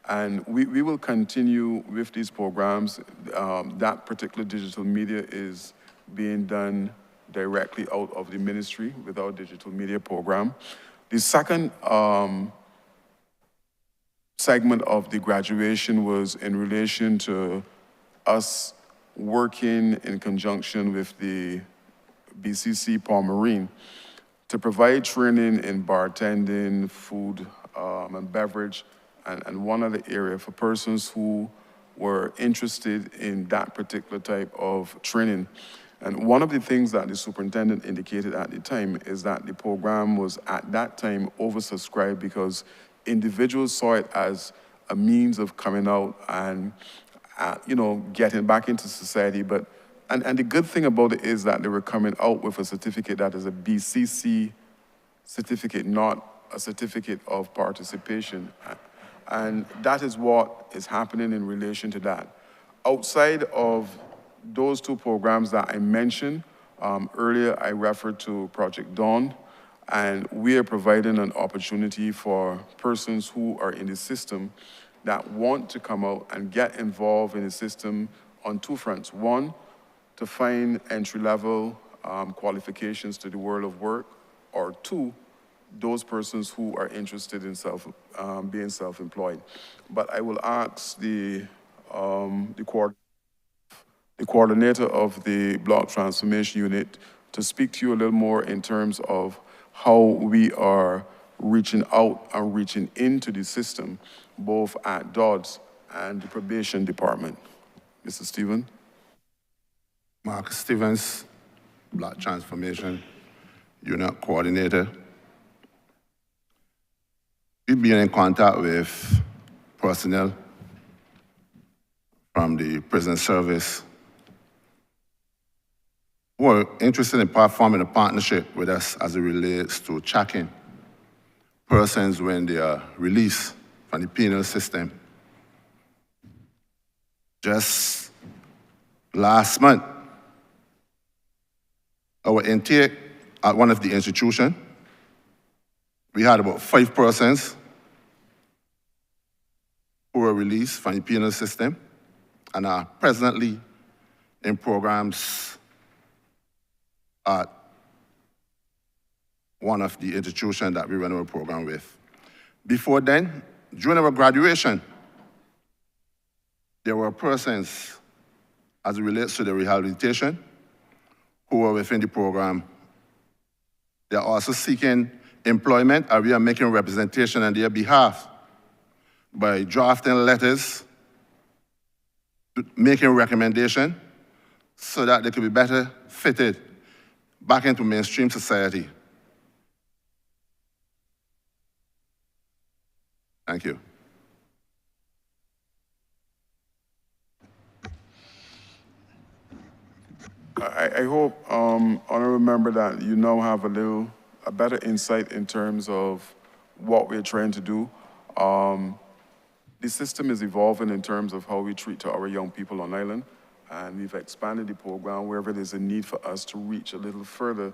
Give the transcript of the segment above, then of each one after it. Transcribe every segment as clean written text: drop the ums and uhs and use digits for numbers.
And we will continue with these programs. That particular digital media is being done directly out of the ministry with our digital media program. The second segment of the graduation was in relation to us working in conjunction with the BCC Palm Marine to provide training in bartending, food and beverage, and one other area for persons who were interested in that particular type of training. And one of the things that the superintendent indicated at the time is that the program was at that time oversubscribed because individuals saw it as a means of coming out and getting back into society. And the good thing about it is that they were coming out with a certificate that is a BCC certificate, not a certificate of participation. And that is what is happening in relation to that. Outside of those two programs that I mentioned, earlier I referred to Project Dawn, and we are providing an opportunity for persons who are in the system that want to come out and get involved in the system on two fronts. One, to find entry-level qualifications to the world of work, or two, those persons who are interested in being self-employed. But I will ask the coordinator of the Block Transformation Unit to speak to you a little more in terms of how we are reaching out and reaching into the system, both at DODS and the probation department. Mr. Stephen? Mark Stevens, Block Transformation Unit Coordinator. We've been in contact with personnel from the prison service who are interested in forming a partnership with us as it relates to tracking persons when they are released from the penal system. Just last month, our intake at one of the institutions, we had about 5 persons who were released from the penal system and are presently in programs at one of the institutions that we run our program with. Before then, during our graduation, there were persons, as it relates to the rehabilitation, who were within the program. They are also seeking employment, and we are making representation on their behalf by drafting letters, making recommendations, so that they could be better fitted back into mainstream society. Thank you. I hope, Honourable Member, that you now have a better insight in terms of what we're trying to do. The system is evolving in terms of how we treat our young people on island, and we've expanded the program wherever there's a need for us to reach a little further.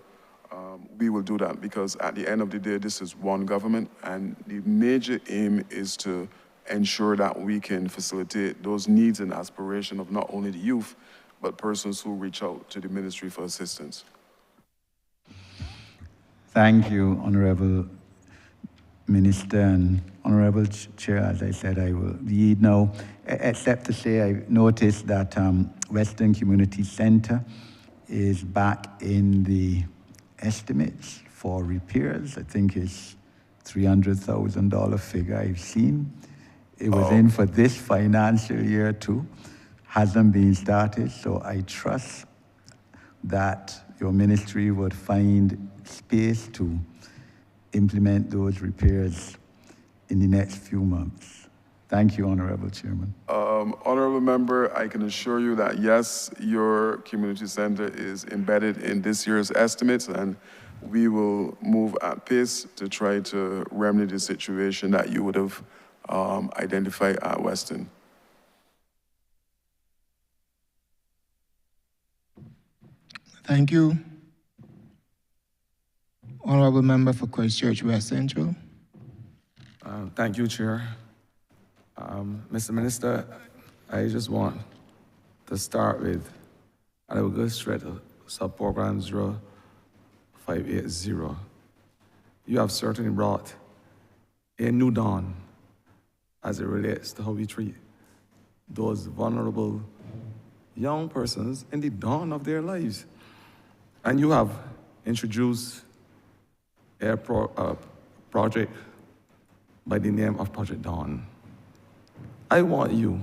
We will do that, because at the end of the day, this is one government, and the major aim is to ensure that we can facilitate those needs and aspirations of not only the youth, but persons who reach out to the ministry for assistance. Thank you, Honourable Minister and Honourable Chair. As I said, I will lead now, except to say I noticed that Western Community Centre is back in the estimates for repairs. I think it's $300,000 figure I've seen. It was in for this financial year too. Hasn't been started, so I trust that your ministry would find space to implement those repairs in the next few months. Thank you, Honourable Chairman. Honourable Member, I can assure you that yes, your community centre is embedded in this year's estimates, and we will move at pace to try to remedy the situation that you would have identified at Western. Thank you. Honourable Member for Christchurch West Central. Thank you, Chair. Mr. Minister, I just want to start with, and I will go straight to sub-program 0580. You have certainly brought a new dawn as it relates to how we treat those vulnerable young persons in the dawn of their lives. And you have introduced a project by the name of Project Dawn. I want you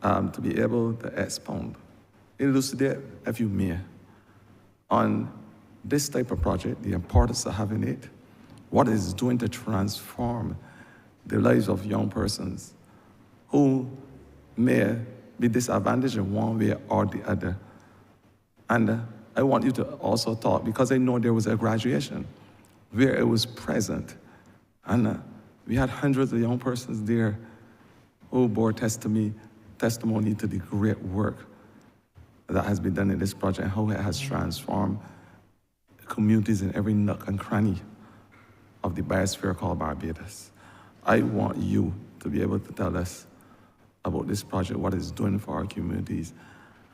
to be able to expound, elucidate, if you may, on this type of project, the importance of having it, what it is doing to transform the lives of young persons who may be disadvantaged in one way or the other. And I want you to also talk, because I know there was a graduation where it was present, and we had hundreds of young persons there who bore testimony to the great work that has been done in this project and how it has transformed communities in every nook and cranny of the biosphere called Barbados. I want you to be able to tell us about this project, what it's doing for our communities,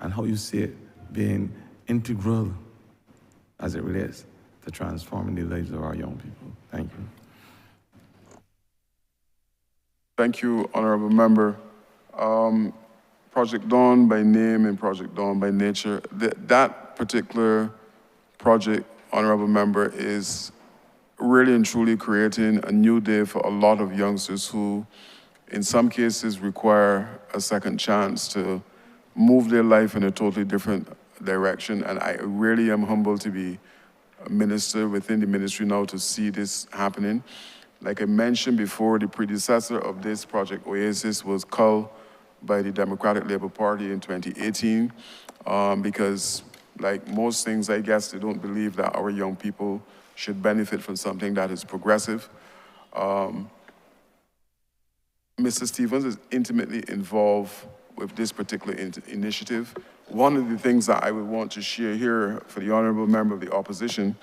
and how you see it being integral as it relates to transforming the lives of our young people. Thank you. Thank you, Honourable Member. Project Dawn by name and Project Dawn by nature, that particular project, Honourable Member, is really and truly creating a new day for a lot of youngsters who, in some cases, require a second chance to move their life in a totally different direction. And I really am humbled to be a minister within the ministry now to see this happening. Like I mentioned before, the predecessor of this project, Oasis, was culled by the Democratic Labour Party in 2018 because, like most things, I guess they don't believe that our young people should benefit from something that is progressive. Mr. Stevens is intimately involved with this particular initiative. One of the things that I would want to share here for the honourable member of the opposition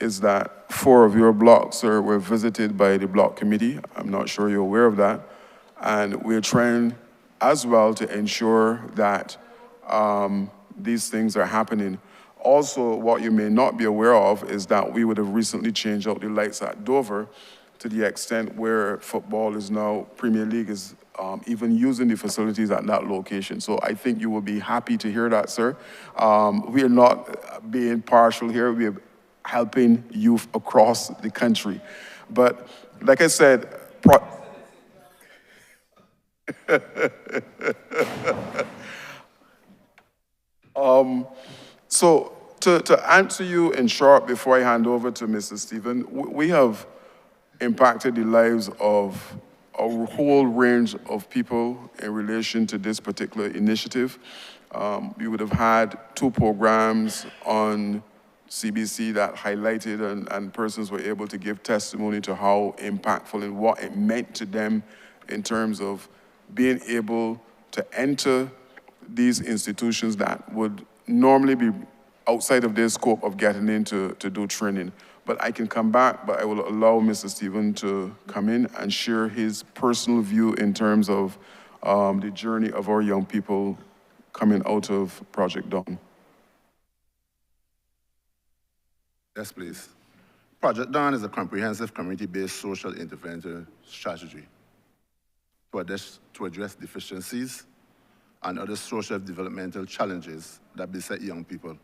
is that 4 of your blocks, sir, were visited by the block committee. I'm not sure you're aware of that. And we're trying as well to ensure that these things are happening. Also, what you may not be aware of is that we would have recently changed out the lights at Dover to the extent where football is now, Premier League is even using the facilities at that location. So I think you will be happy to hear that, sir. We are not being partial here. We are helping youth across the country. But like I said, so to answer you in short before I hand over to Mr. Stephen, we have impacted the lives of a whole range of people in relation to this particular initiative. We would have had 2 programs on CBC that highlighted and persons were able to give testimony to how impactful and what it meant to them in terms of being able to enter these institutions that would normally be outside of their scope of getting in to do training. But I can come back, but I will allow Mr. Stephen to come in and share his personal view in terms of the journey of our young people coming out of Project Dawn. Yes, please. Project Dawn is a comprehensive community-based social intervention strategy to address deficiencies and other social developmental challenges that beset young people.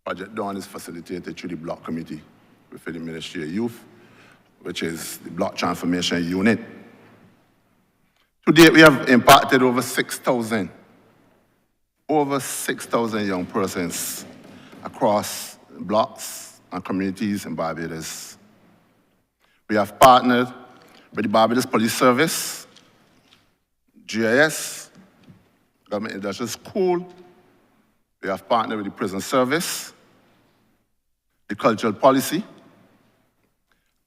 Project Dawn is facilitated through the Block Committee within the Ministry of Youth, which is the Block Transformation Unit. To date, we have impacted over 6,000 young persons across blocks and communities in Barbados. We have partnered with the Barbados Police Service, GIS, Government Industrial School. We have partnered with the Prison Service, the Cultural Policy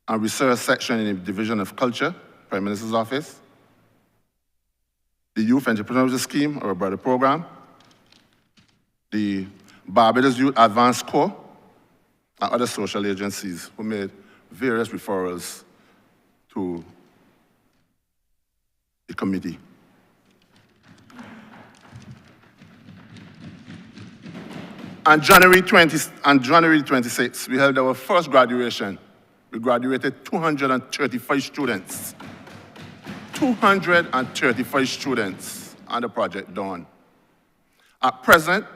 and Research Section in the Division of Culture, Prime Minister's Office, the Youth Entrepreneurship Scheme, or brother program, the Barbados Youth Advanced Corps, and other social agencies who made various referrals to committee. On January 26th, we held our first graduation. We graduated 235 students. 235 students on the Project Dawn. At present,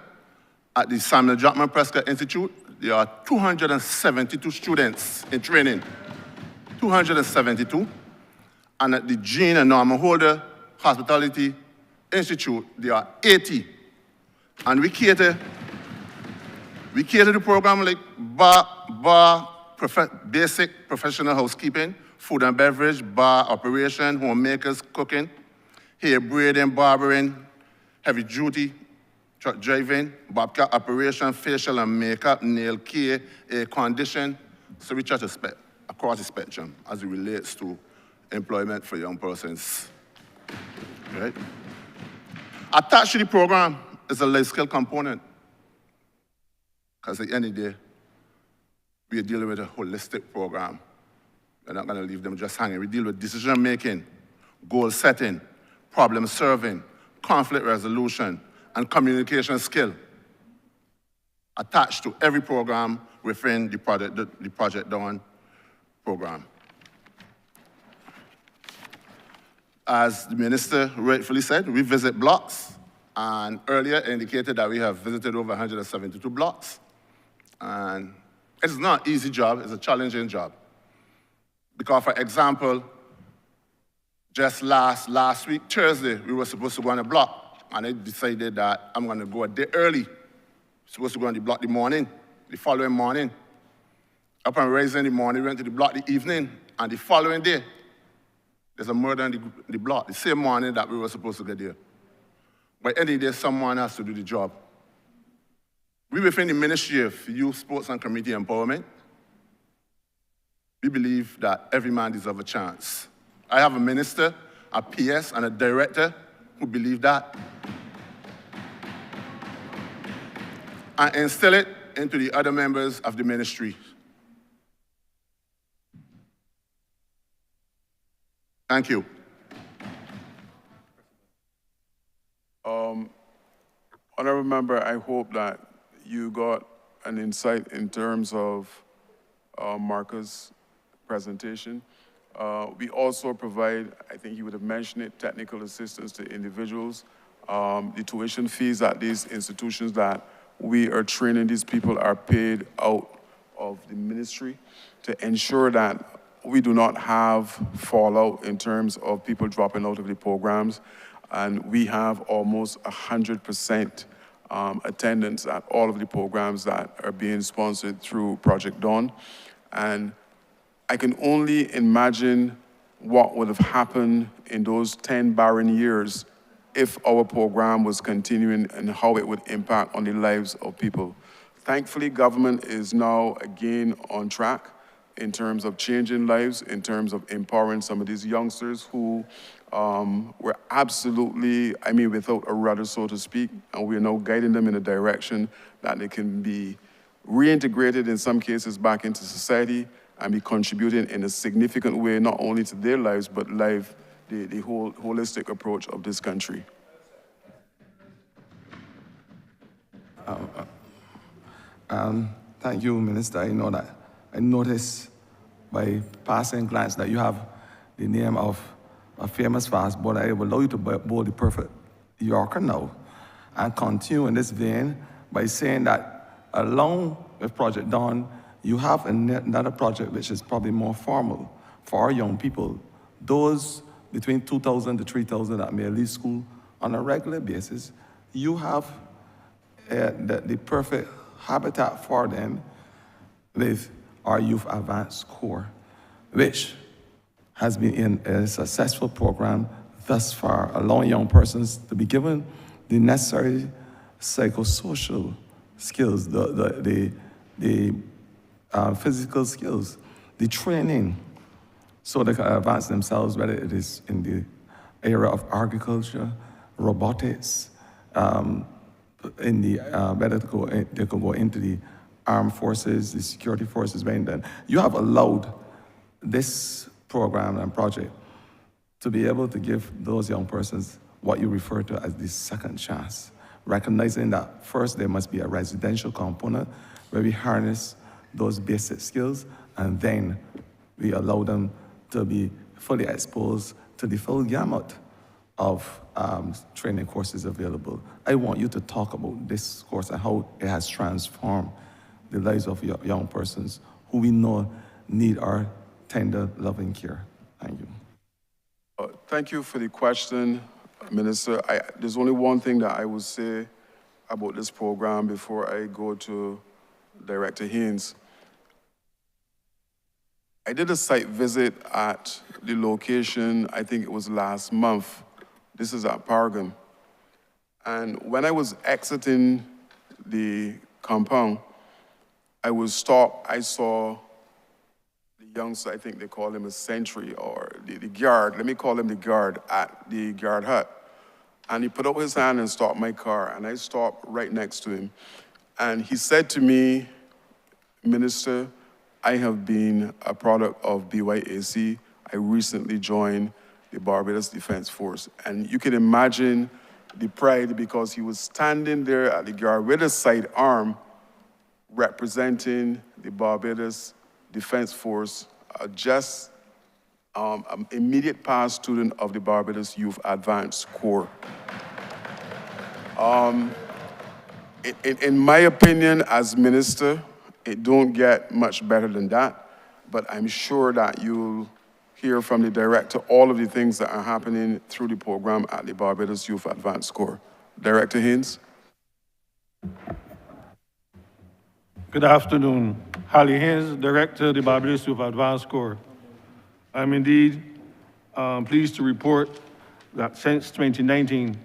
at the Samuel Jackman Prescott Institute, there are 272 students in training. 272. And at the Jean and Norman Holder Hospitality Institute, there are 80. And we cater the program like basic professional housekeeping, food and beverage, bar operation, homemakers, cooking, hair braiding, barbering, heavy duty, truck driving, bobcat operation, facial and makeup, nail care, air condition. So we try to across the spectrum as it relates to employment for young persons. Right? Attached to the program is a life skill component. Because at the end of the day, we are dealing with a holistic program. We're not going to leave them just hanging. We deal with decision making, goal setting, problem solving, conflict resolution, and communication skill attached to every program within the Project Dawn program. As the minister rightfully said, we visit blocks, and earlier indicated that we have visited over 172 blocks. And it's not an easy job, it's a challenging job. Because, for example, just last week, Thursday, we were supposed to go on a block, and I decided that I'm going to go a day early. Supposed to go on the block the following morning. Upon rising in the morning, we went to the block the evening, and the following day, there's a murder in the block, the same morning that we were supposed to get there. But any day, someone has to do the job. We within the Ministry of Youth, Sports and Community Empowerment, we believe that every man deserves a chance. I have a minister, a PS, and a director who believe that. And instill it into the other members of the ministry. Thank you. Honourable Member, I hope that you got an insight in terms of Marcus' presentation. We also provide, I think you would have mentioned it, technical assistance to individuals. The tuition fees at these institutions that we are training these people are paid out of the ministry to ensure that we do not have fallout in terms of people dropping out of the programs. And we have almost 100% attendance at all of the programs that are being sponsored through Project Dawn. And I can only imagine what would have happened in those 10 barren years if our program was continuing and how it would impact on the lives of people. Thankfully, government is now again on track in terms of changing lives, in terms of empowering some of these youngsters who were absolutely, without a rudder, so to speak, and we are now guiding them in a direction that they can be reintegrated in some cases back into society and be contributing in a significant way, not only to their lives, but the whole holistic approach of this country. Thank you, Minister. I noticed by passing glance that you have the name of a famous fast bowler. I will allow you to bowl the perfect Yorker now and continue in this vein by saying that along with Project Dawn, you have another project which is probably more formal for our young people, those between 2,000 to 3,000 that may leave school on a regular basis. You have the perfect habitat for them with our Youth Advanced Corps, which has been in a successful program thus far, allowing young persons to be given the necessary psychosocial skills, the physical skills, the training, so they can advance themselves, whether it is in the area of agriculture, robotics, in the whether they could go into the armed forces, the security forces, then you have allowed this program and project to be able to give those young persons what you refer to as the second chance, recognizing that first there must be a residential component where we harness those basic skills, and then we allow them to be fully exposed to the full gamut of training courses available. I want you to talk about this course and how it has transformed the lives of young persons who we know need our tender, loving care. Thank you. Thank you for the question, Minister. There's only one thing that I would say about this program before I go to Director Haynes. I did a site visit at the location, I think it was last month. This is at Paragon. And when I was exiting the compound, I was stopped. I saw the youngster, I think they call him a sentry, or the guard, let me call him the guard, at the guard hut. And he put out his hand and stopped my car, and I stopped right next to him. And he said to me, Minister, I have been a product of BYAC. I recently joined the Barbados Defense Force. And you can imagine the pride, because he was standing there at the guard with a sidearm representing the Barbados Defense Force, just an immediate past student of the Barbados Youth Advanced Corps. In my opinion, as minister, it don't get much better than that, but I'm sure that you'll hear from the director all of the things that are happening through the program at the Barbados Youth Advanced Corps. Director Haynes. Good afternoon. Harley Haynes, Director of the Barbados Youth Advanced Corps. I'm indeed pleased to report that since 2019,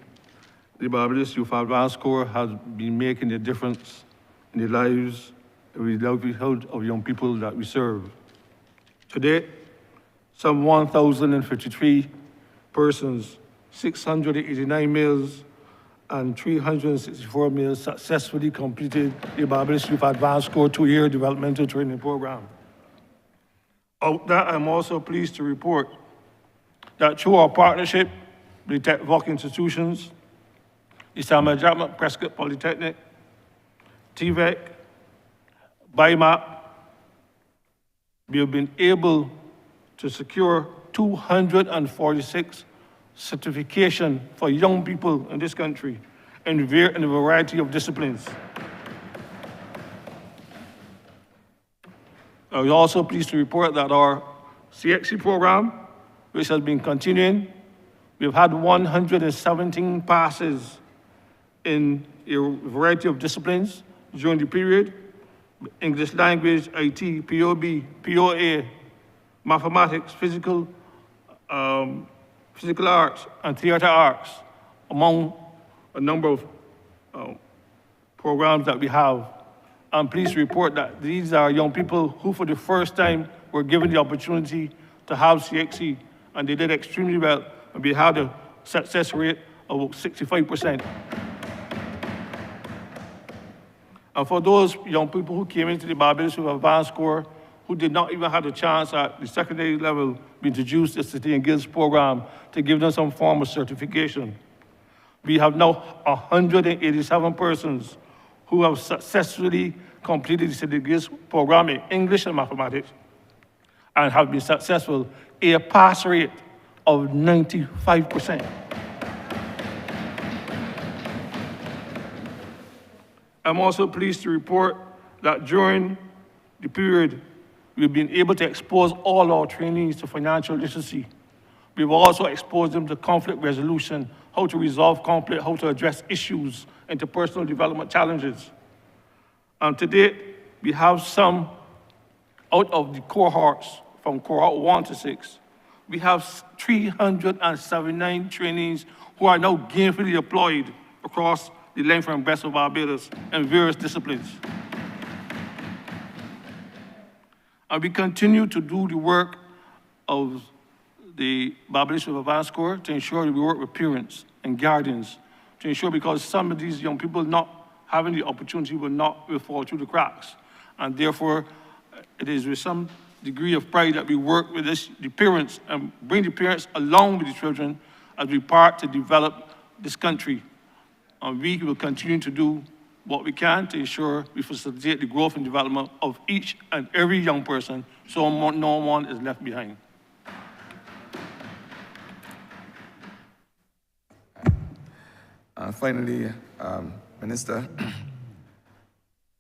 the Barbados Youth Advanced Corps has been making a difference in the lives and the livelihood of young people that we serve. Today, some 1,053 persons, 689 males, and 364 males successfully completed the Barbados Youth Advanced Corps 2-year developmental training program. Of that, I'm also pleased to report that through our partnership with the Tech Voc institutions, the Samuel Jackman Prescott Polytechnic, TVEC, BIMAP, we have been able to secure 246 certification for young people in this country in a variety of disciplines. I was also pleased to report that our CXC program, which has been continuing, we've had 117 passes in a variety of disciplines during the period: English language, IT, POB, POA, mathematics, physical arts, and theater arts, among a number of programs that we have. I'm pleased to report that these are young people who, for the first time, were given the opportunity to have CXC, and they did extremely well, and we had a success rate of 65%. And for those young people who came into the Barbados Youth Advanced Corps who did not even have a chance at the secondary level, we introduced the City and Guilds program to give them some form of certification. We have now 187 persons who have successfully completed the City and Guilds program in English and mathematics and have been successful, a pass rate of 95%. I'm also pleased to report that during the period, we've been able to expose all our trainees to financial literacy. We've also exposed them to conflict resolution, how to resolve conflict, how to address issues, interpersonal development challenges. And to date, we have some out of the cohorts, from cohort 1 to 6, we have 379 trainees who are now gainfully employed across the length and breadth of Barbados in various disciplines. And we continue to do the work of the Barbados Youth Advanced Corps to ensure that we work with parents and guardians to ensure, because some of these young people not having the opportunity will fall through the cracks. And therefore, it is with some degree of pride that we work with the parents and bring the parents along with the children as we part to develop this country. And we will continue to do what we can to ensure we facilitate the growth and development of each and every young person so no one is left behind. Finally, Minister,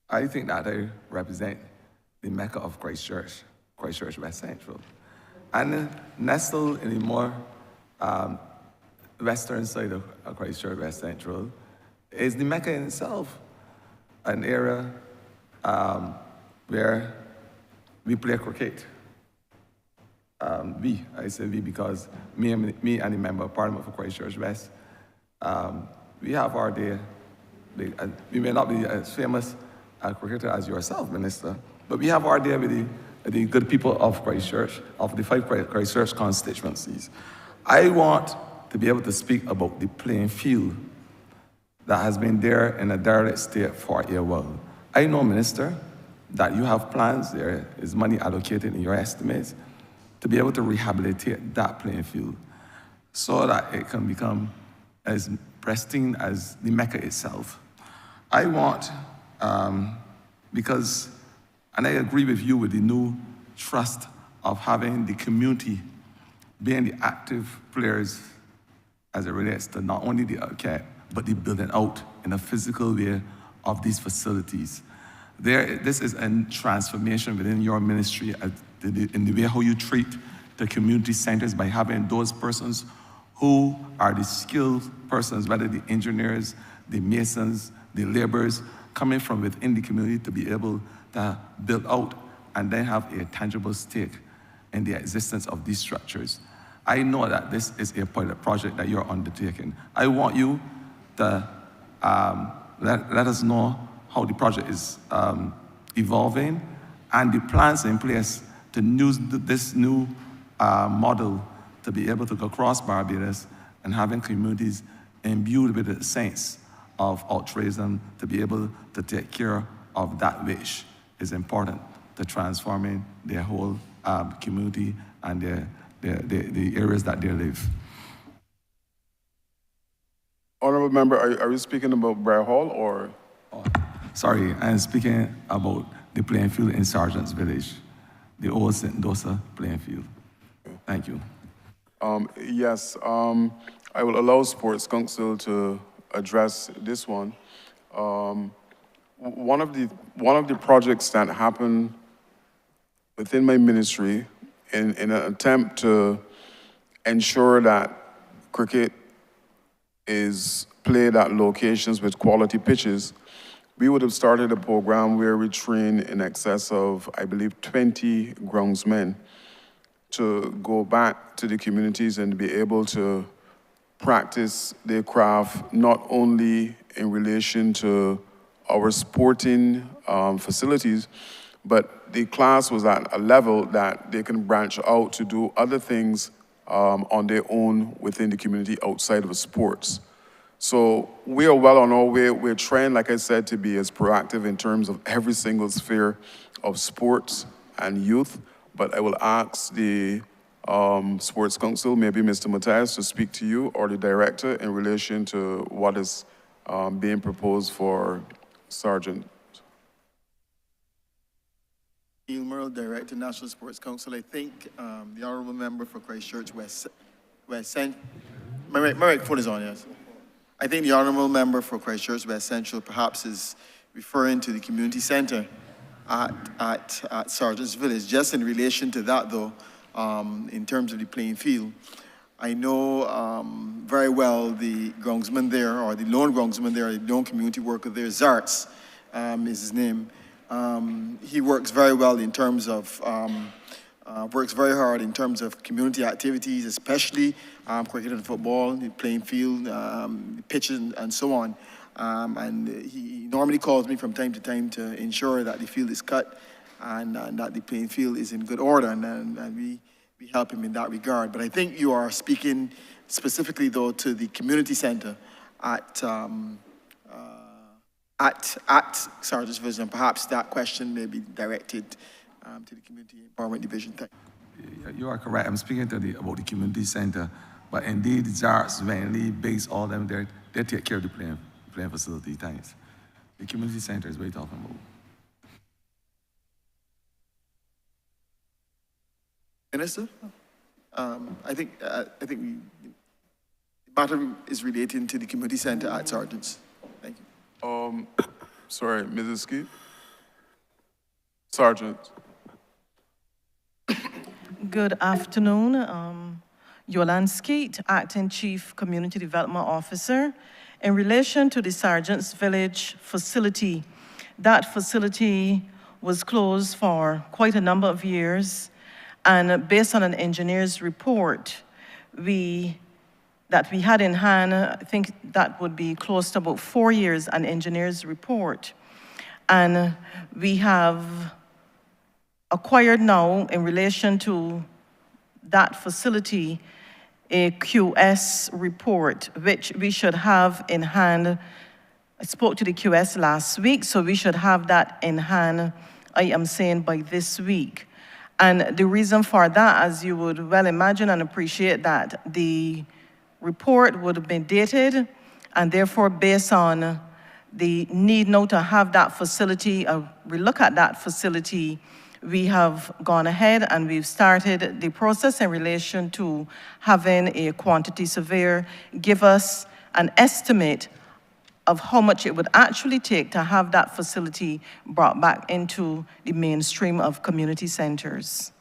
I think that I represent the Mecca of Christchurch, Christchurch West Central. And nestled in the more western side of Christchurch West Central is the Mecca in itself, an area where we play cricket. I say we because me and the Member of Parliament for Christchurch West, we have our day. We may not be as famous a cricketer as yourself, Minister, but we have our day with the good people of Christchurch, of the 5 Christchurch constituencies. I want to be able to speak about the playing field that has been there in a derelict state for a while. I know, Minister, that you have plans, there is money allocated in your estimates to be able to rehabilitate that playing field so that it can become as pristine as the Mecca itself. I want, because, and I agree with you with the new trust of having the community being the active players as it relates to not only the outcap, but the building out in a physical way of these facilities. This is a transformation within your ministry in the way how you treat the community centers by having those persons who are the skilled persons, whether the engineers, the masons, the laborers, coming from within the community to be able to build out and then have a tangible stake in the existence of these structures. I know that this is a pilot project that you're undertaking. I want you to let us know how the project is evolving and the plans in place to use this new model to be able to go across Barbados and having communities imbued with the sense of altruism to be able to take care of that which is important to transforming their whole community and the areas that they live. Honourable Member, are you speaking about Briar Hall or? Oh, sorry, I'm speaking about the playing field in Sergeant's Village, the old St. Dosa playing field. Thank you. Yes, I will allow Sports Council to address this one. One of the projects that happened within my ministry in an attempt to ensure that cricket is played at locations with quality pitches, we would have started a program where we train in excess of, I believe, 20 groundsmen to go back to the communities and be able to practice their craft, not only in relation to our sporting facilities, but the class was at a level that they can branch out to do other things on their own within the community outside of sports. So we are well on our way. We're trying, like I said, to be as proactive in terms of every single sphere of sports and youth. But I will ask the Sports Council, maybe Mr. Matthias, to speak to you or the director in relation to what is being proposed for Sergeant. Neil Merle, Director, National Sports Council. I think the Honourable Member for Christchurch West Central. My microphone is on, yes. I think the Honourable Member for Christchurch West Central perhaps is referring to the community centre at Sergeant's Village. Just in relation to that, though, in terms of the playing field, I know very well the groundsman there, or the lone groundsman there, the lone community worker there, Zarts is his name. He works very well in terms of, works very hard in terms of community activities, especially cricket and football, the playing field, pitches, and so on. And he normally calls me from time to time to ensure that the field is cut and that the playing field is in good order, and we help him in that regard. But I think you are speaking specifically, though, to the community center at Sergeant's Village, and perhaps that question may be directed to the Community Empowerment Division. Thank you. You are correct. I'm speaking about the community center, but indeed, JARS, Vanley, Base, all them, they take care of the playing facility. Thanks. The community center is what you're talking about. Minister, I think the matter is relating to the community center at Sergeants. Thank you. Sorry, Mrs. Skeet? Sergeant. Good afternoon. Yolande Skeet, Acting Chief Community Development Officer. In relation to the Sergeant's Village facility, that facility was closed for quite a number of years, and based on an engineer's report that we had in hand, I think that would be close to about 4 years, an engineer's report. And we have acquired now, in relation to that facility, a QS report, which we should have in hand. I spoke to the QS last week, so we should have that in hand, I am saying, by this week. And the reason for that, as you would well imagine and appreciate, that the report would have been dated, and therefore based on the need now to have that facility, we look at that facility, we have gone ahead and we've started the process in relation to having a quantity surveyor give us an estimate of how much it would actually take to have that facility brought back into the mainstream of community centers.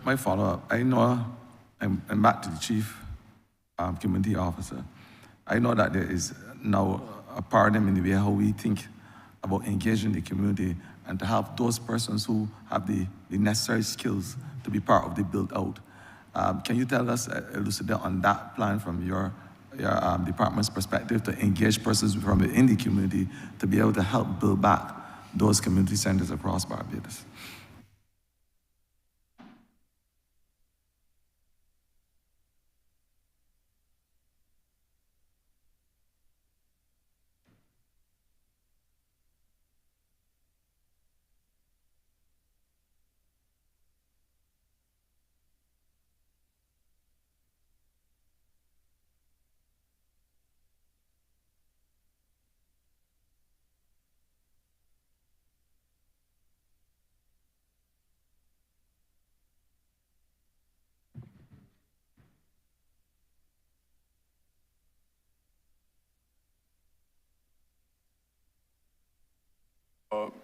My follow-up, I know, I'm back to the Chief Community Officer. I know that there is now a paradigm in the way how we think about engaging the community and to have those persons who have the necessary skills to be part of the build-out. Can you tell us, elucidate on that plan from your department's perspective to engage persons from within the community to be able to help build back those community centers across Barbados?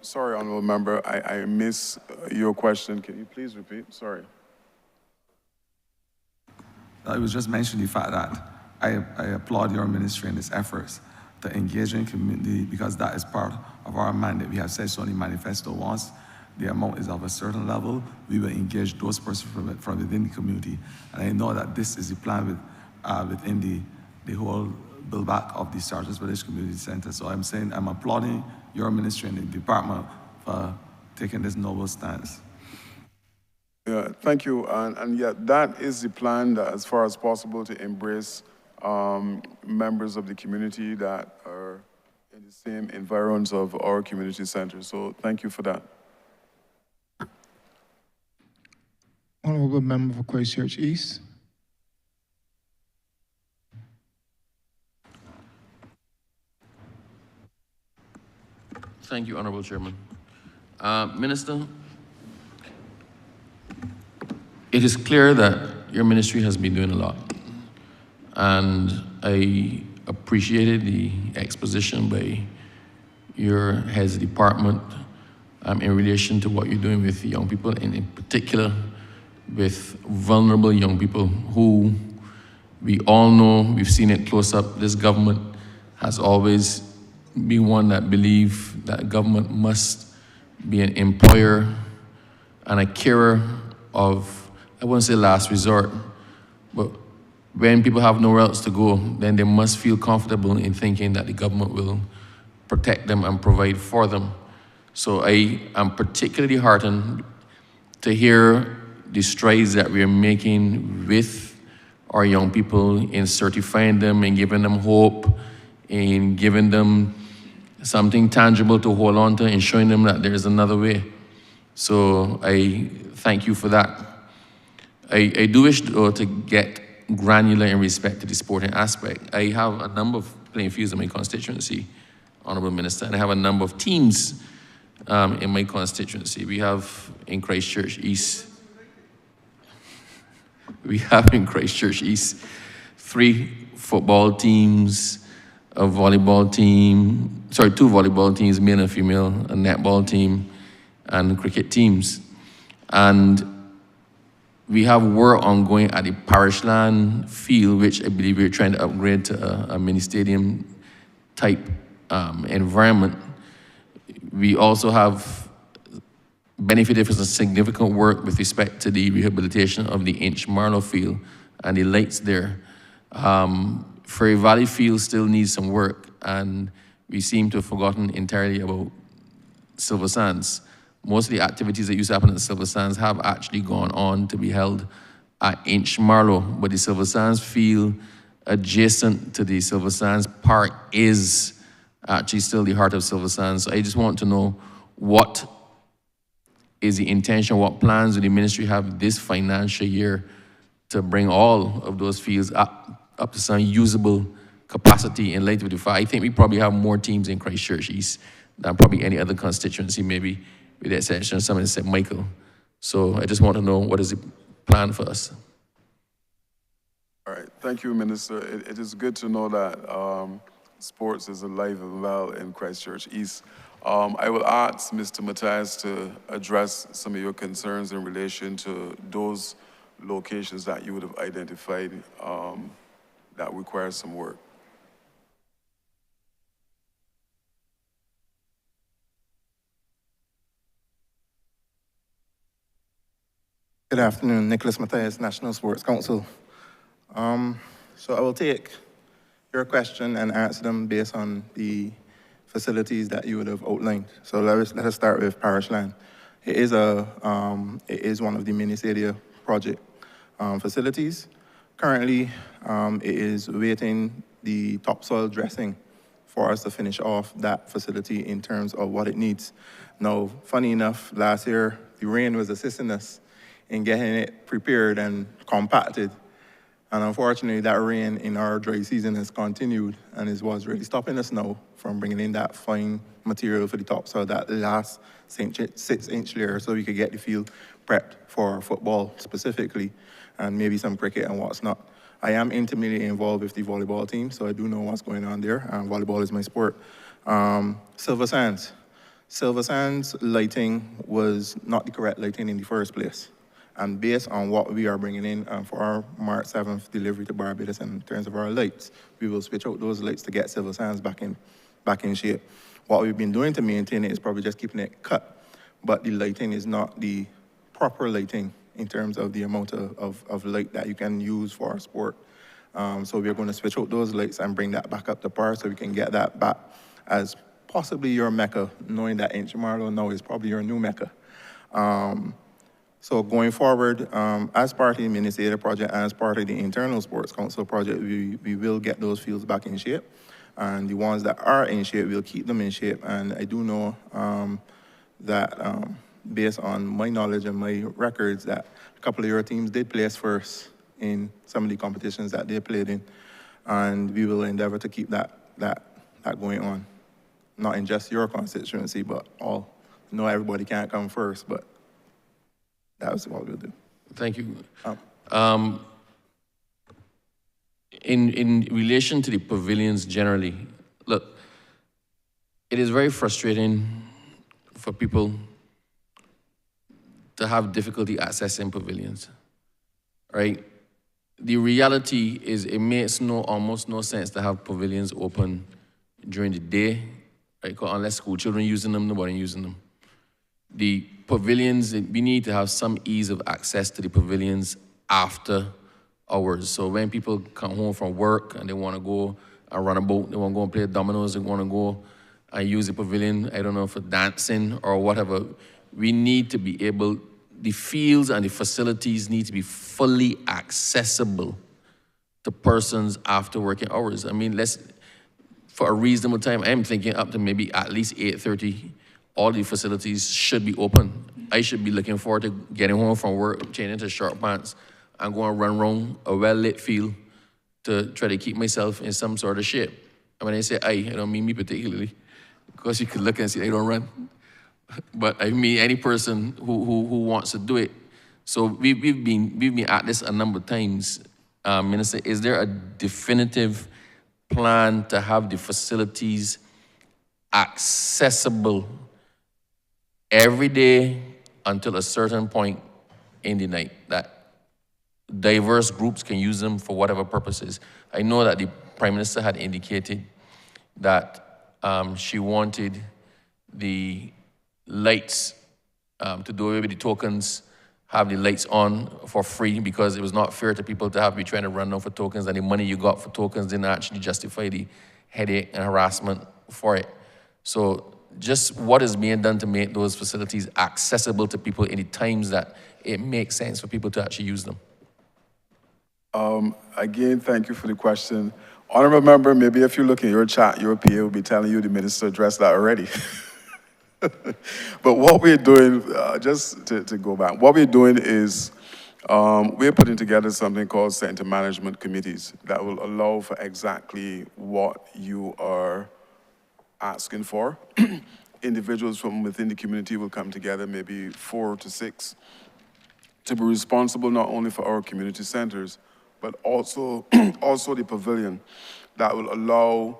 Sorry, Honourable Member, I missed your question. Can you please repeat? Sorry. I was just mentioning the fact that I applaud your ministry in its efforts to engage in community, because that is part of our mandate. We have said so in the manifesto. Once the amount is of a certain level, we will engage those persons from within the community. And I know that this is the plan within the whole build back of the Sergeants Village Community Center. So I'm saying I'm applauding your ministry and the department for taking this noble stance. Yeah, thank you. And yeah, that is the plan, that as far as possible, to embrace members of the community that are in the same environs of our community center. So thank you for that. Honourable Member for Christchurch East. Thank you, Honourable Chairman. Minister, it is clear that your ministry has been doing a lot, and I appreciated the exposition by your heads of department in relation to what you're doing with young people, and in particular with vulnerable young people who we all know, we've seen it close up. This government has always been one that believes that government must be an employer and a carer of, I wouldn't say last resort, but when people have nowhere else to go, then they must feel comfortable in thinking that the government will protect them and provide for them. So I am particularly heartened to hear the strides that we are making with our young people in certifying them and giving them hope, in giving them something tangible to hold on to and showing them that there is another way. So I thank you for that. I do wish though, to get granular in respect to the sporting aspect. I have a number of playing fields in my constituency, Honourable Minister, and I have a number of teams in my constituency. We have in Christchurch East, three football teams, a volleyball team, sorry, two volleyball teams, male and female, a netball team, and cricket teams. And we have work ongoing at the Parishland field, which I believe we're trying to upgrade to a mini stadium type environment. We also have benefited from some significant work with respect to the rehabilitation of the Inch Marlow field and the lights there. Ferry Valley field still needs some work, and we seem to have forgotten entirely about Silver Sands. Most of the activities that used to happen at Silver Sands have actually gone on to be held at Inch Marlow, but the Silver Sands field adjacent to the Silver Sands Park is actually still the heart of Silver Sands. So I just want to know what is the intention, what plans do the ministry have this financial year to bring all of those fields up to some usable capacity in light of the fact I think we probably have more teams in Christchurch East than probably any other constituency, maybe with the exception of someone in St. Michael. So I just want to know what is the plan for us. All right, thank you, Minister. It is good to know that sports is alive and well in Christchurch East. I will ask Mr. Matthias to address some of your concerns in relation to those locations that you would have identified that require some work. Good afternoon, Nicholas Matthias, National Sports Council. So I will take your question and answer them based on the facilities that you would have outlined. So let us start with Parishland. It is one of the mini stadia project facilities. Currently, it is waiting the topsoil dressing for us to finish off that facility in terms of what it needs. Now, funny enough, last year, the rain was assisting us in getting it prepared and compacted. And unfortunately, that rain in our dry season has continued and is what's really stopping us now from bringing in that fine material for the topsoil, that last 6-inch layer, so we could get the field prepped for football specifically, and maybe some cricket and what's not. I am intimately involved with the volleyball team, so I do know what's going on there. Volleyball is my sport. Silver Sands. Silver Sands lighting was not the correct lighting in the first place. And based on what we are bringing in for our March 7th delivery to Barbados in terms of our lights, we will switch out those lights to get Silver Sands back in shape. What we've been doing to maintain it is probably just keeping it cut, but the lighting is not the proper lighting in terms of the amount of light that you can use for our sport. So we're going to switch out those lights and bring that back up to par so we can get that back as possibly your Mecca, knowing that Inch Marlow now is probably your new Mecca. So going forward, as part of the mini stadia project, as part of the internal sports council project, we will get those fields back in shape. And the ones that are in shape, we'll keep them in shape. And I do know that based on my knowledge and my records, that a couple of your teams did place first in some of the competitions that they played in. And we will endeavor to keep that going on. Not in just your constituency, but all. I know everybody can't come first, but that's what we'll do. Thank you. In relation to the pavilions generally, look, it is very frustrating for people to have difficulty accessing pavilions, right? The reality is it makes almost no sense to have pavilions open during the day, right? 'Cause unless school children using them, nobody using them. The pavilions, we need to have some ease of access to the pavilions after hours. So when people come home from work and they want to go and run a boat, they want to go and play dominoes, they want to go and use the pavilion, I don't know, for dancing or whatever, we need to be able, the fields and the facilities need to be fully accessible to persons after working hours. I mean, for a reasonable time. I'm thinking up to maybe at least 8:30, all the facilities should be open. I should be looking forward to getting home from work, changing into short pants, and going to run around a well-lit field to try to keep myself in some sort of shape. And when I say I don't mean me particularly, because you could look and see I don't run. But I mean any person who wants to do it. So we've been at this a number of times. Minister, is there a definitive plan to have the facilities accessible every day until a certain point in the night, that diverse groups can use them for whatever purposes? I know that the Prime Minister had indicated that she wanted the lights to do away with the tokens, have the lights on for free, because it was not fair to people to have to be trying to run down for tokens, and the money you got for tokens didn't actually justify the headache and harassment for it. So just what is being done to make those facilities accessible to people in the times that it makes sense for people to actually use them? Again, thank you for the question. Honourable member, maybe if you look in your chat, your PA will be telling you the minister addressed that already. But what we're doing, just to go back, what we're doing is we're putting together something called center management committees that will allow for exactly what you are asking for. Individuals from within the community will come together, maybe 4 to 6, to be responsible not only for our community centers, but also, also the pavilion that will allow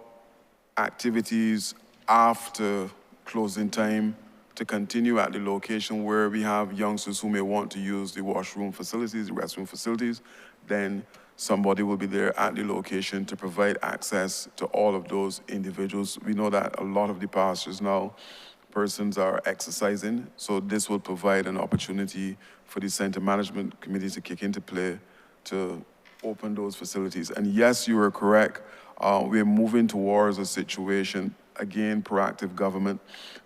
activities after closing time to continue at the location where we have youngsters who may want to use the washroom facilities, the restroom facilities. Then somebody will be there at the location to provide access to all of those individuals. We know that a lot of the pastors now, persons are exercising, so this will provide an opportunity for the center management committee to kick into play to open those facilities. And yes, you are correct. We're moving towards a situation, again, proactive government.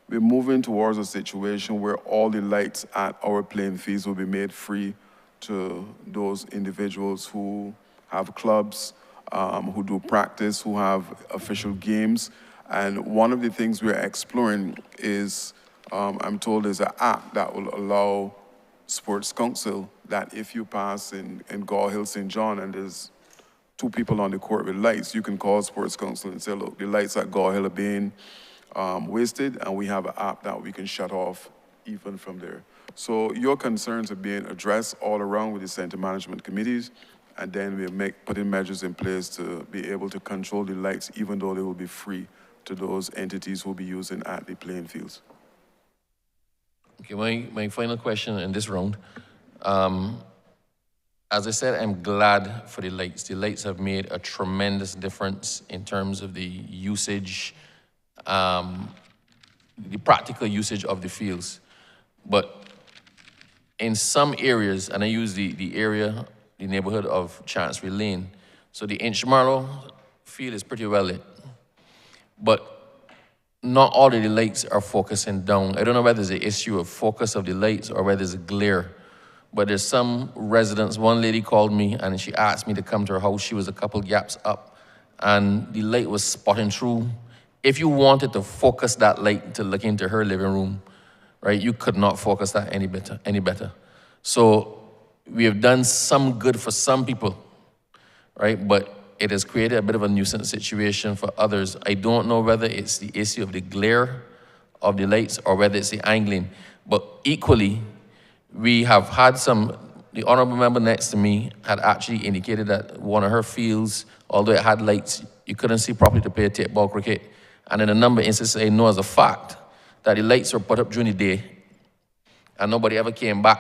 We're moving towards a situation where all the lights at our playing fields will be made free to those individuals who have clubs, who do practice, who have official games. And one of the things we're exploring is, I'm told there's an app that will allow Sports Council that if you pass in Gaw Hill, St. John, and there's 2 people on the court with lights, you can call Sports Council and say, look, the lights at Gaw Hill are being wasted, and we have an app that we can shut off even from there. So your concerns are being addressed all around with the center management committees, and then we'll putting measures in place to be able to control the lights, even though they will be free to those entities who will be using at the playing fields. Okay, my final question in this round. As I said, I'm glad for the lights. The lights have made a tremendous difference in terms of the usage, the practical usage of the fields. But in some areas, and I use the area, the neighborhood of Chancery Lane, so the Inchmarlow field is pretty well lit. But not all of the lights are focusing down. I don't know whether there's an issue of focus of the lights or whether there's a glare. But there's some residents, one lady called me and she asked me to come to her house. She was a couple gaps up and the light was spotting through. If you wanted to focus that light to look into her living room, right, you could not focus that any better. So we have done some good for some people, right? But it has created a bit of a nuisance situation for others. I don't know whether it's the issue of the glare of the lights or whether it's the angling. But equally, we have had the honourable member next to me had actually indicated that one of her fields, although it had lights, you couldn't see properly to play tape ball cricket. And in a number of instances, I know as a fact that the lights were put up during the day and nobody ever came back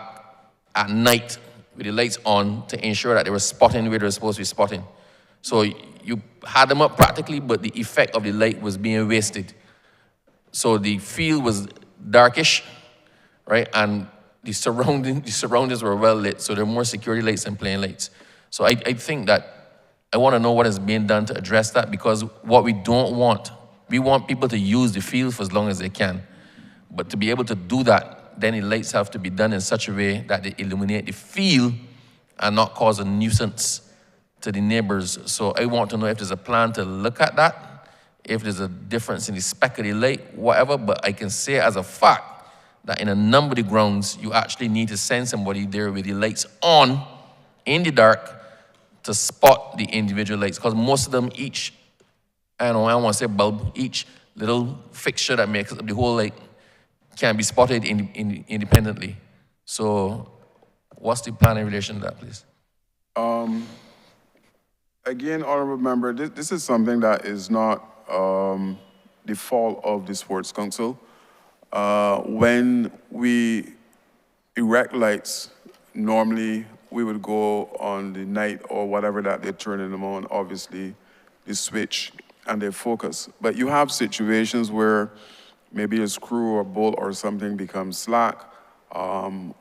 at night with the lights on to ensure that they were spotting where they were supposed to be spotting. So you had them up practically, but the effect of the light was being wasted. So the field was darkish, right? And the surroundings were well lit, so there are more security lights than playing lights. So I think that I want to know what is being done to address that, because what we don't want, we want people to use the field for as long as they can. But to be able to do that, then the lights have to be done in such a way that they illuminate the field and not cause a nuisance to the neighbors. So I want to know if there's a plan to look at that, if there's a difference in the spec of the light, whatever, but I can say as a fact that in a number of the grounds, you actually need to send somebody there with the lights on in the dark to spot the individual lights, because most of them each, I don't want to say bulb, each little fixture that makes up the whole light can be spotted independently. So what's the plan in relation to that, please? Again, Honourable Member, this is something that is not the fault of the Sports Council. When we erect lights, normally we would go on the night or whatever that they're turning them on, obviously, the switch and they focus. But you have situations where maybe a screw or bolt or something becomes slack,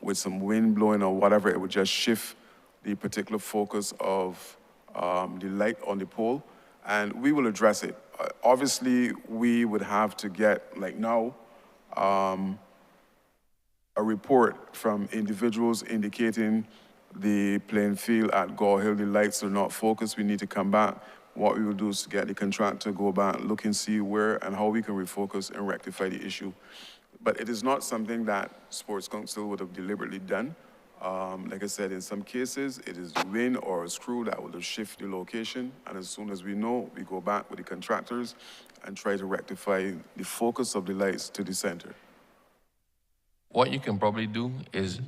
with some wind blowing or whatever, it would just shift the particular focus of the light on the pole, and we will address it. Obviously, we would have to get, like now, a report from individuals indicating the playing field at Gore Hill, the lights are not focused. We need to come back. What we will do is get the contractor to go back, look and see where and how we can refocus and rectify the issue. But it is not something that Sports Council would have deliberately done. Like I said, in some cases, it is the wind or a screw that will shift the location. And as soon as we know, we go back with the contractors and try to rectify the focus of the lights to the center. What you can probably do is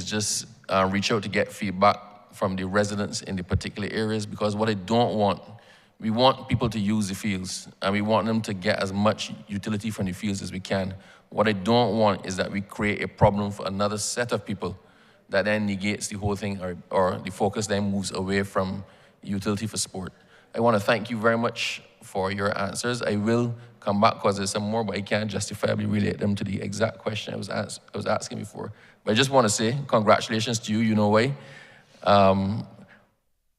just reach out to get feedback from the residents in the particular areas, because what I don't want, we want people to use the fields and we want them to get as much utility from the fields as we can. What I don't want is that we create a problem for another set of people that then negates the whole thing, or the focus then moves away from utility for sport. I want to thank you very much for your answers. I will come back because there's some more, but I can't justifiably relate them to the exact question I was asking before. But I just want to say congratulations to you, you know why. I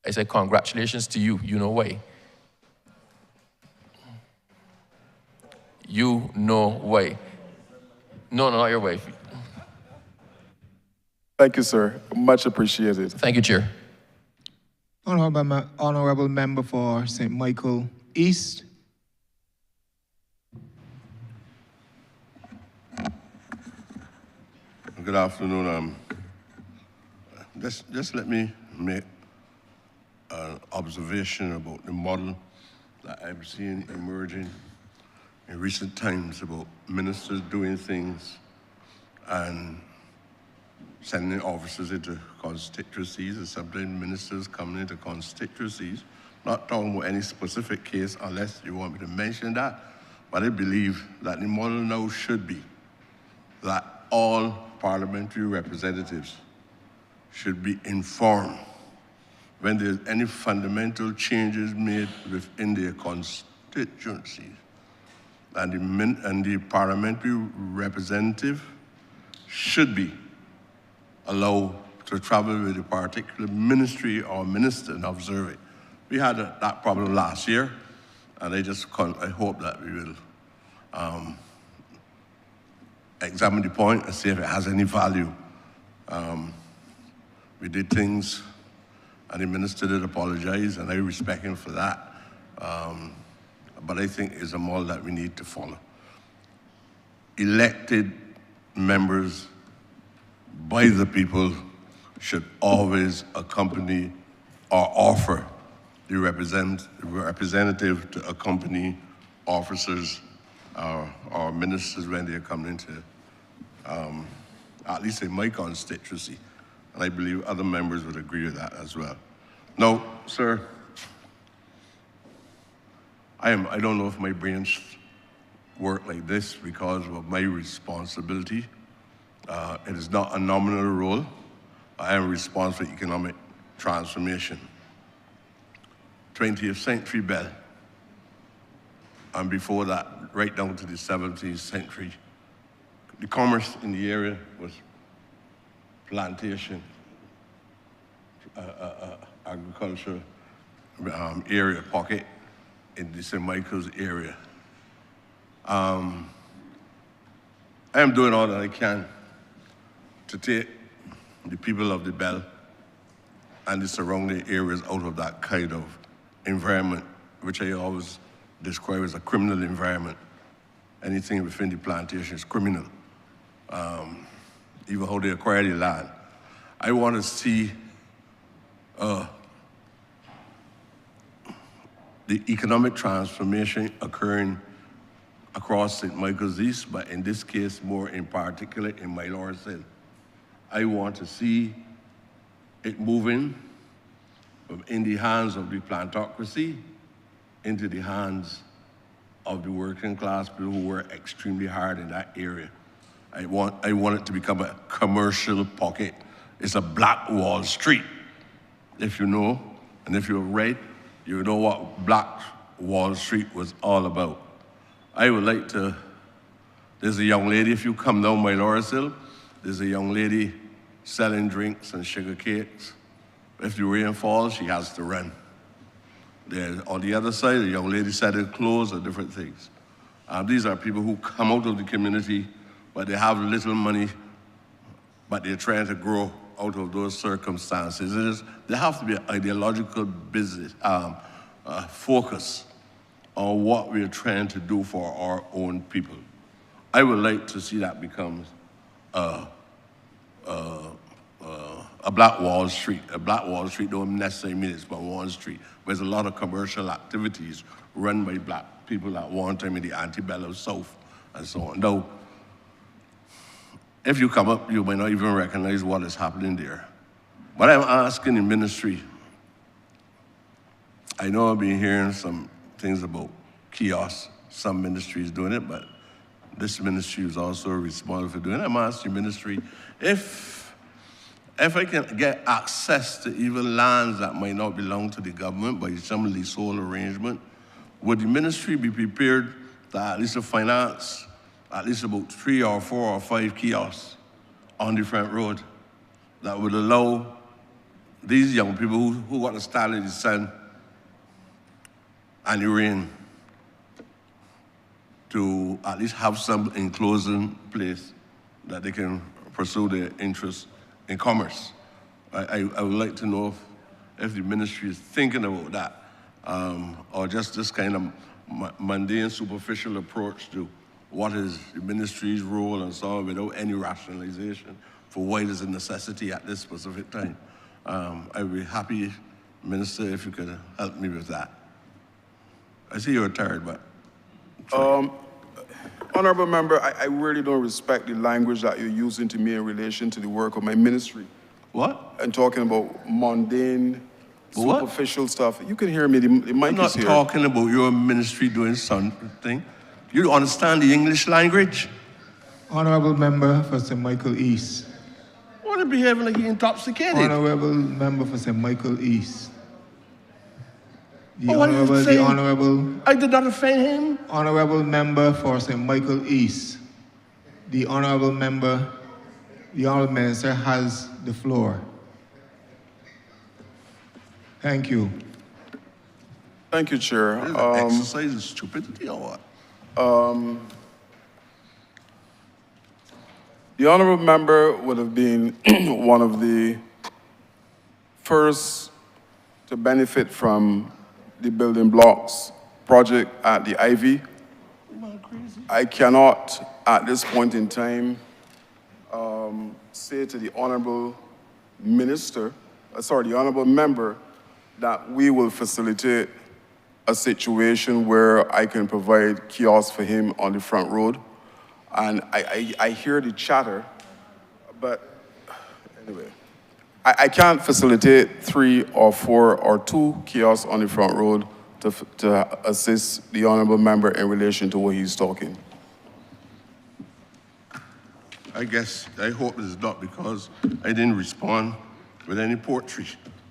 say congratulations to you, you know why. You know why. No, not your wife. Thank you, sir. Much appreciated. Thank you, Chair. Honourable Member for St. Michael East. Good afternoon. Just let me make an observation about the model that I've seen emerging in recent times about ministers doing things and sending officers into constituencies, and sometimes ministers coming into constituencies. Not talking about any specific case unless you want me to mention that, but I believe that the model now should be that all parliamentary representatives should be informed when there's any fundamental changes made within their constituencies. And the parliamentary representative should be allowed to travel with a particular ministry or minister and observe it. We had that problem last year, and I hope that we will examine the point and see if it has any value. We did things, and the minister did apologize, and I respect him for that. But I think it's a model that we need to follow. Elected members by the people should always accompany or offer the representative to accompany officers or ministers when they're coming into, at least in my constituency. And I believe other members would agree with that as well. Now, sir, I don't know if my brains work like this because of my responsibility. It is not a nominal role. I am responsible for economic transformation. 20th century Bell, and before that, right down to the 17th century, the commerce in the area was plantation, agriculture area, pocket in the St. Michael's area. I am doing all that I can to take the people of the Bell and the surrounding areas out of that kind of environment which I always describe as a criminal environment. Anything within the plantation is criminal. Even how they acquire the land. I want to see the economic transformation occurring across St. Michael's East, but in this case, more in particular in my Lawrence Hill. I want to see it moving from in the hands of the plantocracy into the hands of the working class people who work extremely hard in that area. I want it to become a commercial pocket. It's a Black Wall Street. If you know, and if you're read, you know what Black Wall Street was all about. I would like to, there's a young lady, if you come down my Lawrence Hill, there's a young lady selling drinks and sugar cakes. If the rain falls, she has to run. There, on the other side, a young lady selling clothes and different things. These are people who come out of the community, but they have little money, but they're trying to grow out of those circumstances. There have to be an ideological business focus on what we're trying to do for our own people. I would like to see that become a Black Wall Street. A Black Wall Street don't necessarily mean it's on Wall Street, but there's a lot of commercial activities run by Black people at one time in the antebellum South and so on. Now, if you come up, you may not even recognize what is happening there. But I'm asking the ministry, I know I've been hearing some things about kiosks, some ministries doing it, but this ministry is also responsible for doing it. I'm asking the ministry, if I can get access to even lands that might not belong to the government by some leasehold arrangement, would the ministry be prepared to at least finance at least about 3 or 4 or 5 kiosks on the front road that would allow these young people who got to stand in the sun and the rain to at least have some enclosing place that they can pursue their interests in commerce. I would like to know if the ministry is thinking about that, or just this kind of mundane, superficial approach to what is the ministry's role and so on without any rationalization for why there's a necessity at this specific time. I'd be happy, Minister, if you could help me with that. I see you're tired, but. Honorable Member, I really don't respect the language that you're using to me in relation to the work of my ministry. What? And talking about mundane, What? superficial stuff. You can hear me, the mic I'm not is here. talking about your ministry doing something. You understand the English language? Honourable Member for St. Michael East. What are you behaving like you're intoxicated? Honourable Member for St. Michael East. Oh, what did you say? The Honourable. I did not offend him. Honourable Member for St. Michael East. The Honourable Member, the Honourable Minister has the floor. Thank you. Thank you, Chair. Is it exercise in stupidity or what? The Honourable Member would have been one of the first to benefit from the building blocks project at the Ivy. I cannot, at this point in time, say to the Honourable Minister, the Honourable Member, that we will facilitate a situation where I can provide kiosks for him on the front road. And I hear the chatter, but anyway, I can't facilitate 3 or 4 or 2 kiosks on the front road to assist the Honourable Member in relation to what he's talking. I hope it's not because I didn't respond with any poetry.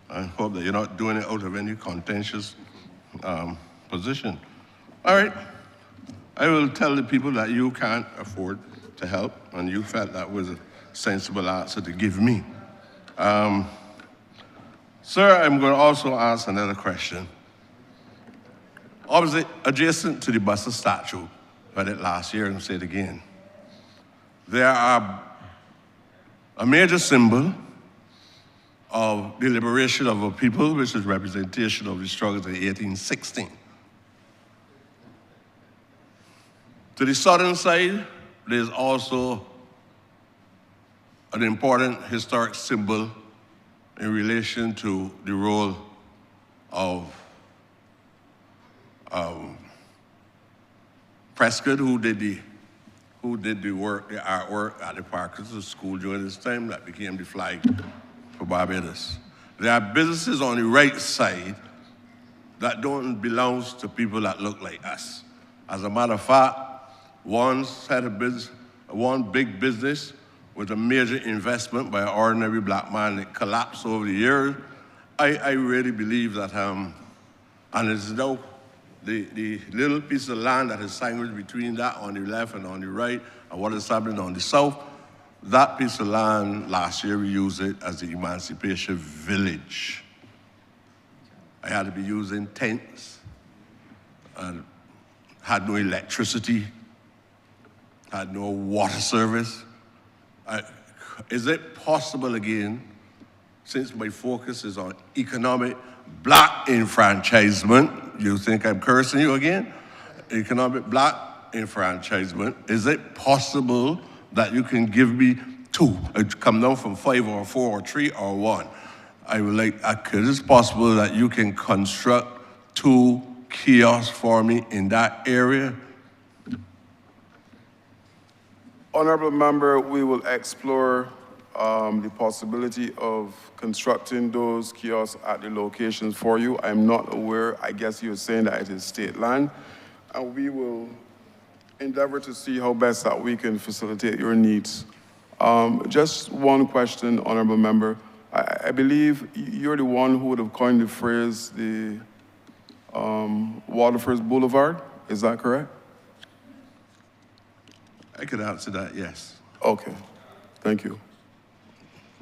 I hope that you're not doing it out of any contentious position. All right. I will tell the people that you can't afford to help, and you felt that was a sensible answer to give me. Sir, I'm going to also ask another question. Obviously, adjacent to the Buster statue, I read it last year and say it again. There are a major symbol of the liberation of a people, which is representation of the struggles of 1816, To the southern side, there's also an important historic symbol in relation to the role of Prescott, who did the work, the artwork at the Parkinson's School during this time that became the flag for Barbados. There are businesses on the right side that don't belong to people that look like us. As a matter of fact, one big business with a major investment by an ordinary black man that collapsed over the years. I really believe that, and it's now the little piece of land that is sandwiched between that on the left and on the right, and what is happening on the south, that piece of land, last year we used it as the Emancipation Village. I had to be using tents, and had no electricity, had no water service. Is it possible again, since my focus is on economic black enfranchisement, you think I'm cursing you again? Economic black enfranchisement, is it possible that you can give me two, come down from 5 or 4 or 3 or 1? I would like, is it possible that you can construct 2 kiosks for me in that area? Honourable Member, we will explore the possibility of constructing those kiosks at the locations for you. I'm not aware, I guess you're saying that it is state land, and we will endeavor to see how best that we can facilitate your needs. Just one question, Honourable Member. I believe you're the one who would have coined the phrase the Waterford Boulevard, is that correct? I could answer that, yes. Okay, thank you.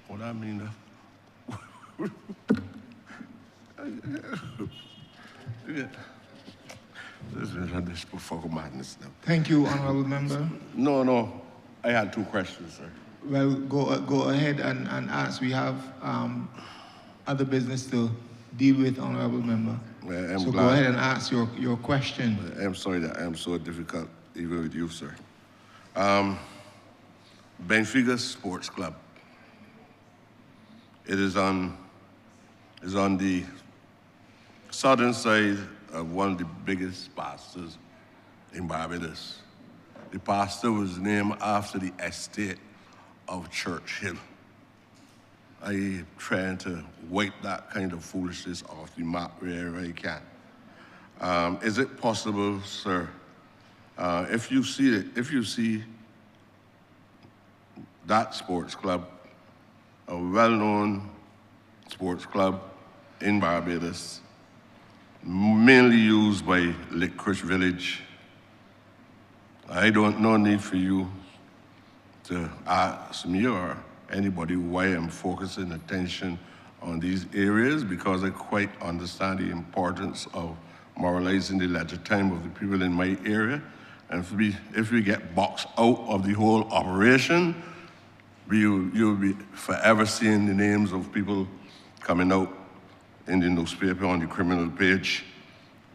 What I mean, this before madness now. Thank you, Honourable Member. No, I had 2 questions, sir. Well, go ahead and ask. We have other business to deal with, Honourable Member. I'm so glad. Go ahead and ask your question. I'm sorry that I'm so difficult, even with you, sir. Benfica Sports Club. It is on the southern side of one of the biggest pastors in Barbados. The pastor was named after the estate of Churchill. I am trying to wipe that kind of foolishness off the map wherever I can. Is it possible, sir, if you see that sports club, a well-known sports club in Barbados, mainly used by Licorice Village, no need for you to ask me or anybody why I'm focusing attention on these areas, because I quite understand the importance of moralizing the leisure time of the people in my area. And if we get boxed out of the whole operation, you'll be forever seeing the names of people coming out in the newspaper on the criminal page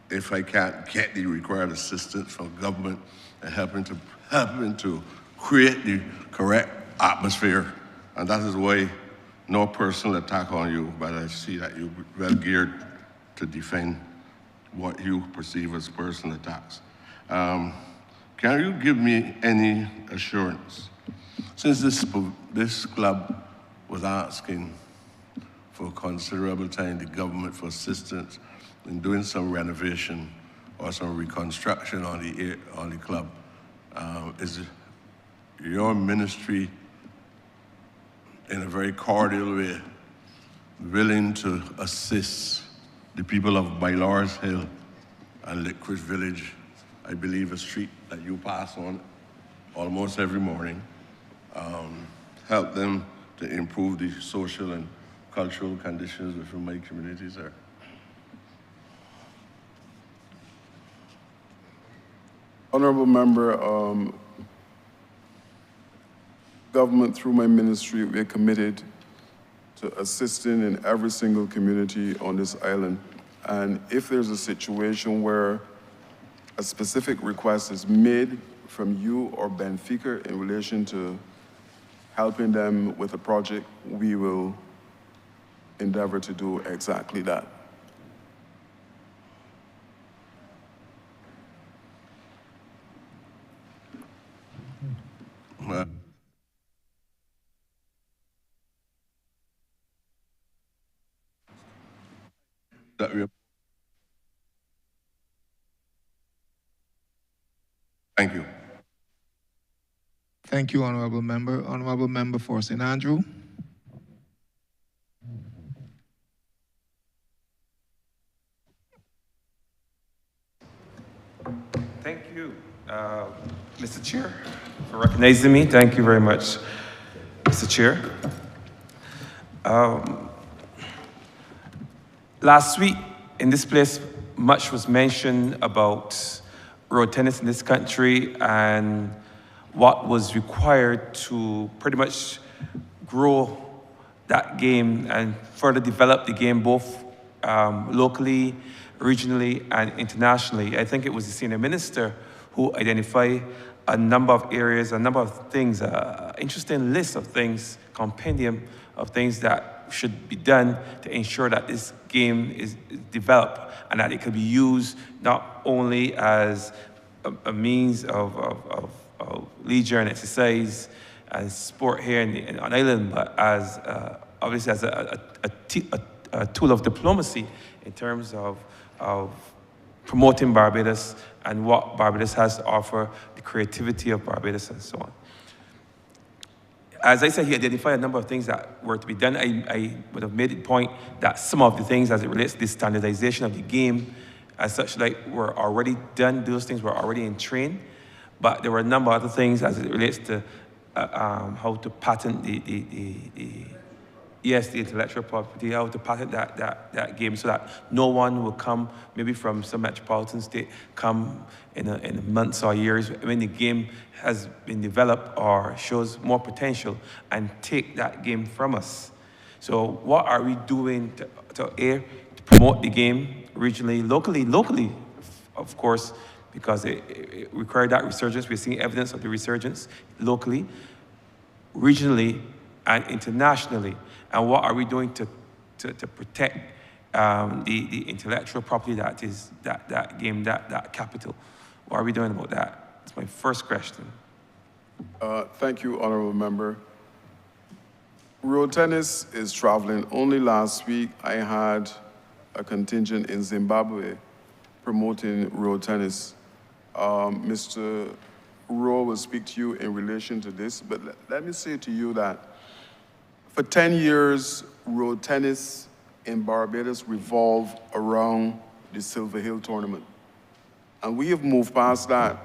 if I can't get the required assistance from government and helping to create the correct atmosphere. And that is why no personal attack on you, but I see that you're well geared to defend what you perceive as personal attacks. Can you give me any assurance? Since this club was asking for considerable time the government for assistance in doing some renovation or some reconstruction on the club, is your ministry in a very cordial way willing to assist the people of Bailars Hill and Licorice Village? I believe a street that you pass on almost every morning, help them to improve the social and cultural conditions within my community, sir. Honourable Member, government through my ministry, we're committed to assisting in every single community on this island. And if there's a situation where a specific request is made from you or Benfica in relation to helping them with a project, we will endeavor to do exactly that. Well, that we- Thank you. Thank you, Honourable Member. Honourable Member for St. Andrew. Thank you, Mr. Chair, for recognizing me. Thank you very much, Mr. Chair. Last week, in this place, much was mentioned about road tennis in this country and what was required to pretty much grow that game and further develop the game both locally, regionally, and internationally. I think it was the senior minister who identified a number of areas, a number of things, an interesting list of things, compendium of things that should be done to ensure that this game is developed and that it can be used not only as a means of leisure and exercise and sport here on island, but as obviously as a tool of diplomacy in terms of promoting Barbados and what Barbados has to offer, the creativity of Barbados and so on. As I said, he identified a number of things that were to be done. I would have made it point that some of the things as it relates to the standardization of the game as such, like, were already done. Those things were already in train. But there were a number of other things as it relates to how to patent the intellectual property, how to patent that game so that no one will come, maybe from some metropolitan state, come in months or years when the game has been developed or shows more potential and take that game from us. So what are we doing to promote the game regionally, locally, of course, because it required that resurgence. We're seeing evidence of the resurgence locally, regionally, and internationally. And what are we doing to protect the intellectual property that is that game, that capital? What are we doing about that? That's my first question. Thank you, Honourable Member. Road tennis is traveling. Only last week, I had a contingent in Zimbabwe promoting road tennis. Mr. Rowe will speak to you in relation to this, but let me say to you that for 10 years, road tennis in Barbados revolved around the Silver Hill tournament. And we have moved past that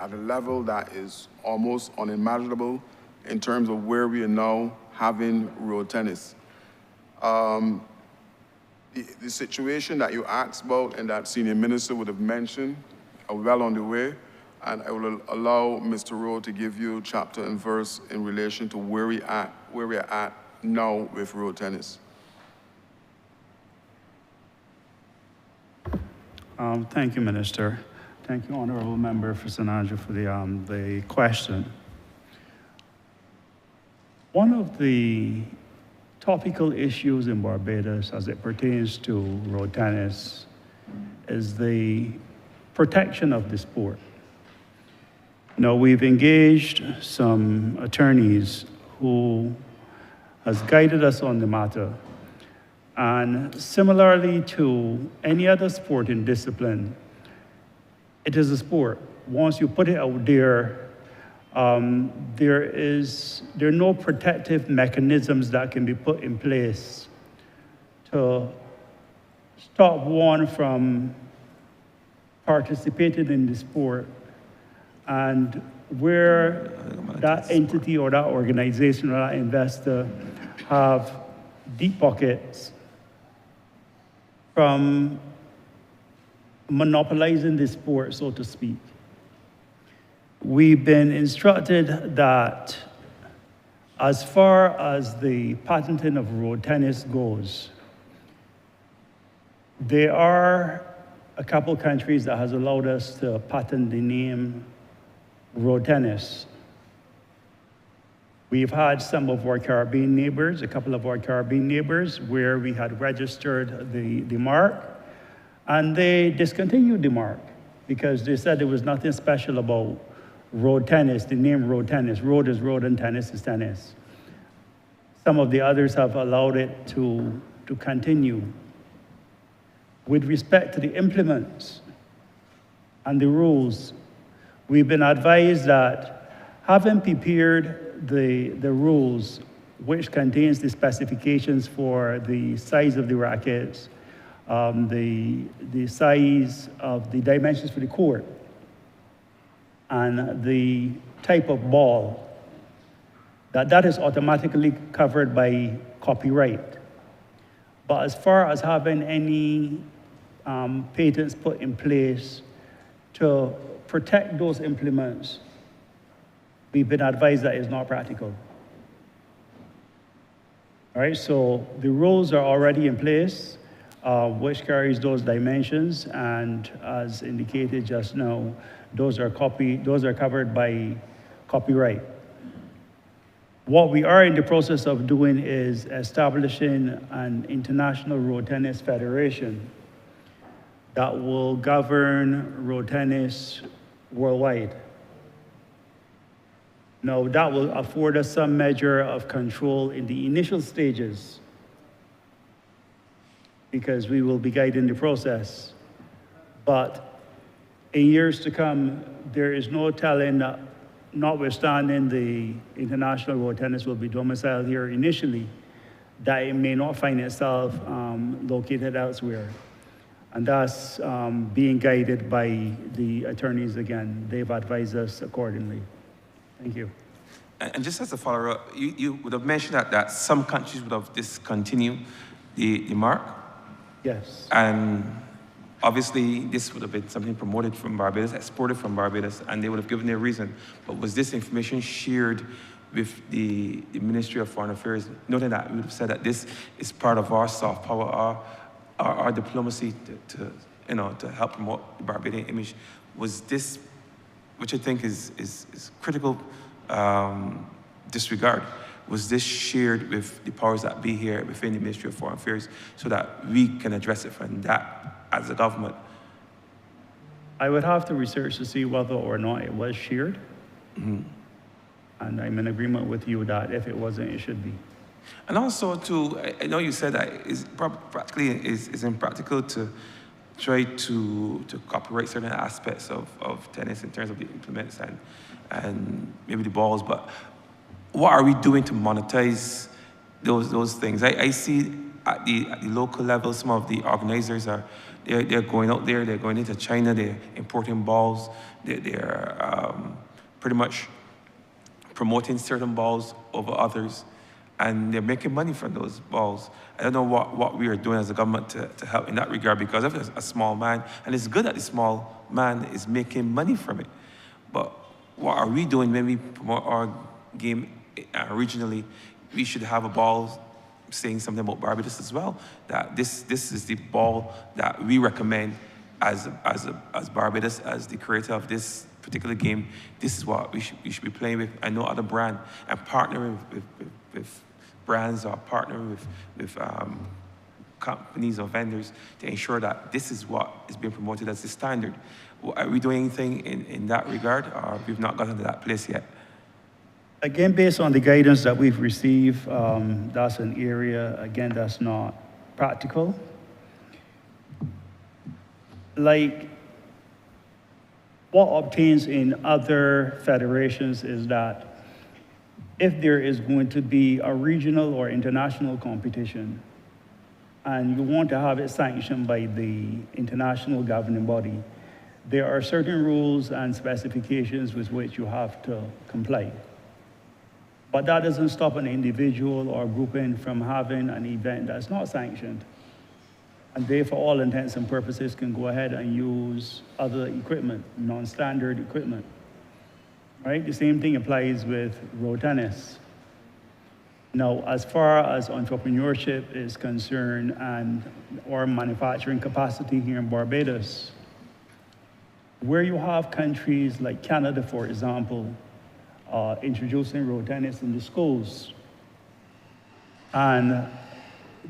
at a level that is almost unimaginable in terms of where we are now having road tennis. The situation that you asked about and that senior minister would have mentioned are well on the way, and I will allow Mr. Rowe to give you chapter and verse in relation to where we are at now with road tennis. Thank you, Minister. Thank you, Honourable Member for St. Andrew, for the question. One of the topical issues in Barbados as it pertains to road tennis is the protection of the sport. Now, we've engaged some attorneys who has guided us on the matter. And similarly to any other sporting discipline, it is a sport. Once you put it out there, there are no protective mechanisms that can be put in place to stop one from participating in the sport, and where that entity or that organization or that investor have deep pockets from monopolizing the sport, so to speak. We've been instructed that as far as the patenting of road tennis goes, there are a couple countries that has allowed us to patent the name road tennis. We've had some of our Caribbean neighbors, a couple of our Caribbean neighbors, where we had registered the mark, and they discontinued the mark because they said there was nothing special about road tennis, the name road tennis. Road is road and tennis is tennis. Some of the others have allowed it to continue. With respect to the implements and the rules, we've been advised that having prepared the rules, which contains the specifications for the size of the rackets, the size of the dimensions for the court, and the type of ball, that is automatically covered by copyright. But as far as having any patents put in place to protect those implements, we've been advised that is not practical. All right, so the rules are already in place, which carries those dimensions, and as indicated just now, those are covered by copyright. What we are in the process of doing is establishing an international road tennis federation that will govern road tennis worldwide. Now, that will afford us some measure of control in the initial stages because we will be guiding the process. But in years to come, there is no telling that, notwithstanding the international road tennis will be domiciled here initially, that it may not find itself located elsewhere. And that's being guided by the attorneys again. They've advised us accordingly. Thank you. And just as a follow-up, you would have mentioned that some countries would have discontinued the mark. Yes. And obviously, this would have been something promoted from Barbados, exported from Barbados, and they would have given their reason. But was this information shared with the Ministry of Foreign Affairs, noting that we would have said that this is part of our soft power, our diplomacy to help promote the Barbadian image? Was this, which I think is critical disregard, was this shared with the powers that be here within the Ministry of Foreign Affairs so that we can address it from that as a government? I would have to research to see whether or not it was shared. Mm-hmm. And I'm in agreement with you that if it wasn't, it should be. And also, too, I know you said that it's practically is impractical to try to copyright certain aspects of tennis in terms of the implements and maybe the balls, but what are we doing to monetize those things? I see at the local level, some of the organizers they're going out there, they're going into China, they're importing balls, they're pretty much promoting certain balls over others, and they're making money from those balls. I don't know what we are doing as a government to help in that regard, because of a small man, and it's good that the small man is making money from it. But what are we doing when we promote our game regionally? We should have a ball saying something about Barbados as well, that this is the ball that we recommend as Barbados, as the creator of this particular game. This is what we should be playing with, and no other brand, and partnering with brands or partnering with companies or vendors to ensure that this is what is being promoted as the standard. Are we doing anything in that regard, or we've not gotten to that place yet? Again, based on the guidance that we've received, that's an area, again, that's not practical. Like, what obtains in other federations is that if there is going to be a regional or international competition, and you want to have it sanctioned by the international governing body, there are certain rules and specifications with which you have to comply. But that doesn't stop an individual or grouping from having an event that's not sanctioned. And they, for all intents and purposes, can go ahead and use other equipment, non-standard equipment. Right? The same thing applies with road tennis. Now, as far as entrepreneurship is concerned and our manufacturing capacity here in Barbados, where you have countries like Canada, for example, introducing road tennis in the schools, and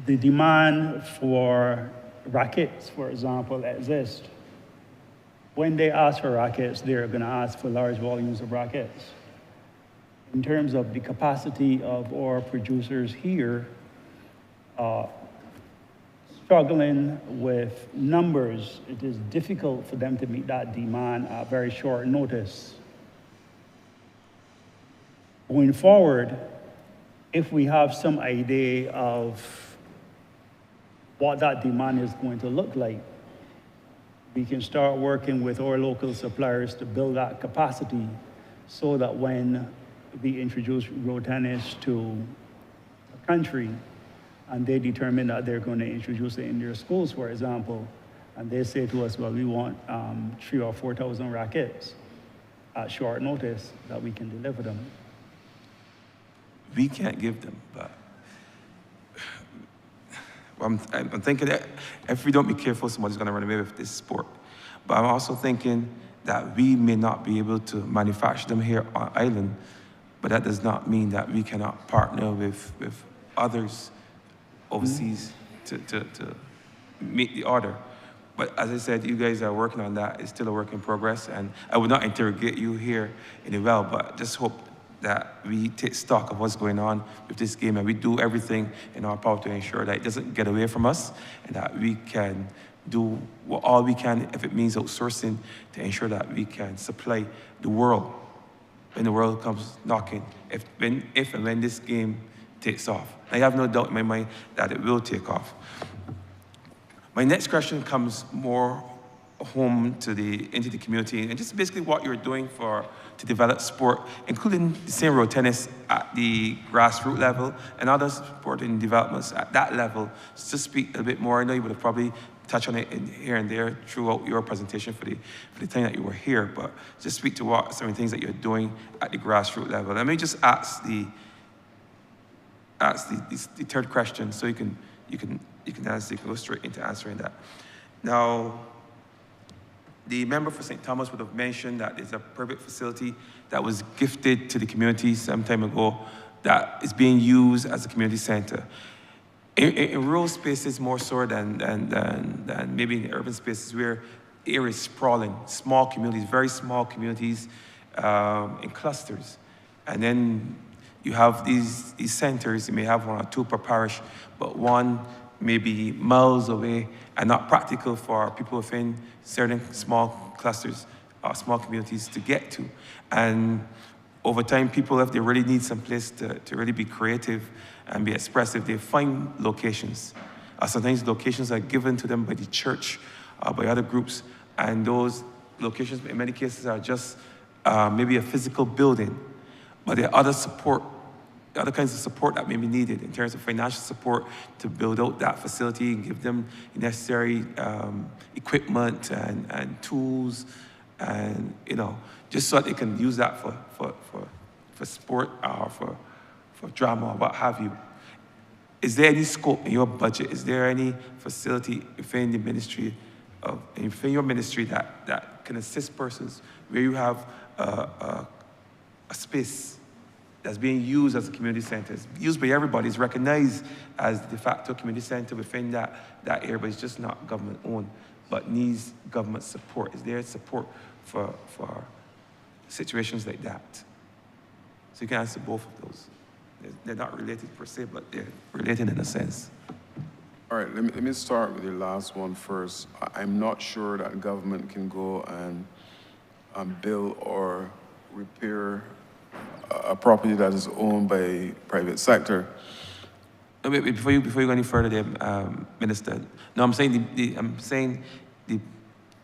the demand for rackets, for example, exists. When they ask for rackets, they're going to ask for large volumes of rackets. In terms of the capacity of our producers here, struggling with numbers, it is difficult for them to meet that demand at very short notice. Going forward, if we have some idea of what that demand is going to look like, we can start working with our local suppliers to build that capacity so that when we introduce road tennis to a country and they determine that they're going to introduce it in their schools, for example, and they say to us, well, we want 3,000 or 4,000 rackets at short notice, that we can deliver them. We can't give them, but I'm thinking that if we don't be careful, somebody's going to run away with this sport. But I'm also thinking that we may not be able to manufacture them here on island, but that does not mean that we cannot partner with others overseas to meet the order. But as I said, you guys are working on that. It's still a work in progress, and I would not interrogate you here in the well, but just hope that we take stock of what's going on with this game and we do everything in our power to ensure that it doesn't get away from us and that we can do all we can, if it means outsourcing, to ensure that we can supply the world when the world comes knocking, if and when this game takes off. I have no doubt in my mind that it will take off. My next question comes more home into the community, and just basically what you're doing to develop sport, including the same road tennis at the grassroots level and other sporting developments at that level. Just speak a bit more. I know you would have probably touched on it here and there throughout your presentation for the time that you were here, but just speak to what some of the things that you're doing at the grassroots level. Let me just ask the third question, so you can answer. You can go straight into answering that. Now, the member for St. Thomas would have mentioned that there's a private facility that was gifted to the community some time ago that is being used as a community center. In rural spaces more so than maybe in urban spaces where the area is sprawling, small communities, very small communities in clusters. And then you have these centers, you may have 1 or 2 per parish, but one may be miles away and not practical for people within certain small clusters or small communities to get to. And over time, people, if they really need some place to really be creative and be expressive, they find locations. Sometimes locations are given to them by the church or by other groups, and those locations in many cases are just maybe a physical building, but there are other kinds of support that may be needed in terms of financial support to build out that facility and give them necessary equipment and tools, and just so that they can use that for sport or for drama or what have you. Is there any scope in your budget? Is there any facility within the ministry within your ministry that can assist persons where you have a space that's being used as a community center? It's used by everybody. It's recognized as the de facto community center within that area, but it's just not government owned, but needs government support. Is there support for situations like that? So you can answer both of those. They're not related per se, but they're related in a sense. All right, let me start with the last one first. I'm not sure that government can go and build or repair a property that is owned by private sector. No, wait, before you go any further there, Minister. No, I'm saying the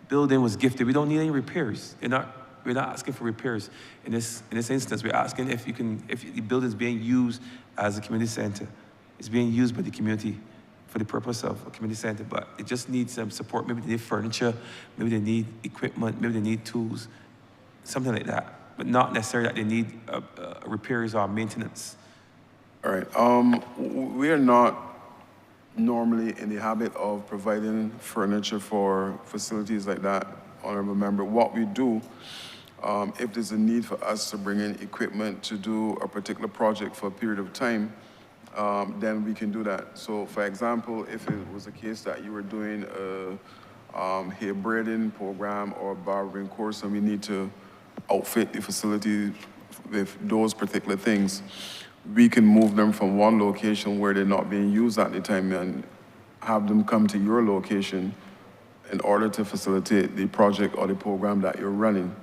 building was gifted. We don't need any repairs. We're not asking for repairs in this instance. We're asking if the building is being used as a community center. It's being used by the community for the purpose of a community center, but it just needs some support. Maybe they need furniture, maybe they need equipment, maybe they need tools, something like that. But not necessarily that they need repairs or maintenance. All right. We are not normally in the habit of providing furniture for facilities like that. Honourable Member. What we do, if there's a need for us to bring in equipment to do a particular project for a period of time, then we can do that. So, for example, if it was a case that you were doing a hair braiding program or a barbering course and we need to outfit the facility with those particular things, we can move them from one location where they're not being used at the time and have them come to your location in order to facilitate the project or the program that you're running.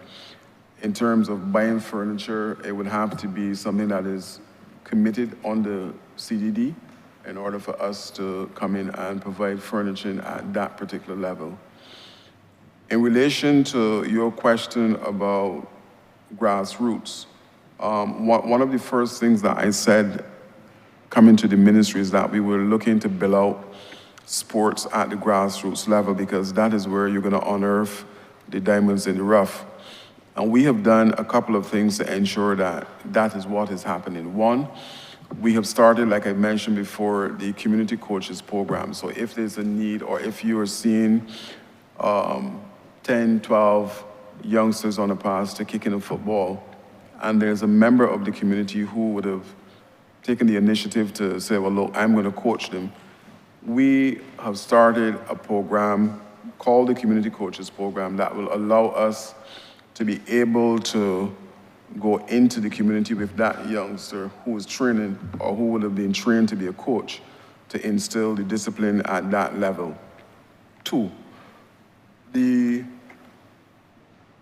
In terms of buying furniture, it would have to be something that is committed on the CDD in order for us to come in and provide furnishing at that particular level. In relation to your question about grassroots, one of the first things that I said coming to the ministry is that we were looking to build out sports at the grassroots level because that is where you're going to unearth the diamonds in the rough. And we have done a couple of things to ensure that that is what is happening. One, we have started, like I mentioned before, the community coaches program. So if there's a need or if you are seeing 10, 12 youngsters on the path to kicking a football, and there's a member of the community who would have taken the initiative to say, well, look, I'm going to coach them. We have started a program called the Community Coaches Program that will allow us to be able to go into the community with that youngster who is training or who would have been trained to be a coach to instill the discipline at that level. Two, the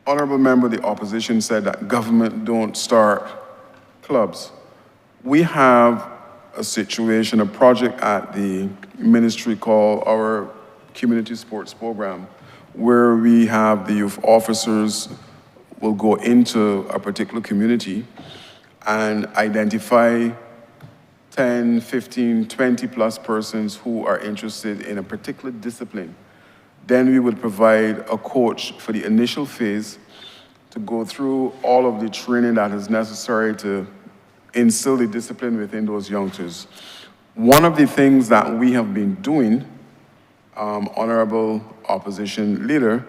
Honourable Member of the Opposition said that government don't start clubs. We have a situation, a project at the ministry called our Community Sports Program, where we have the youth officers will go into a particular community and identify 10, 15, 20 plus persons who are interested in a particular discipline. Then we would provide a coach for the initial phase to go through all of the training that is necessary to instill the discipline within those youngsters. One of the things that we have been doing, Honourable Opposition Leader,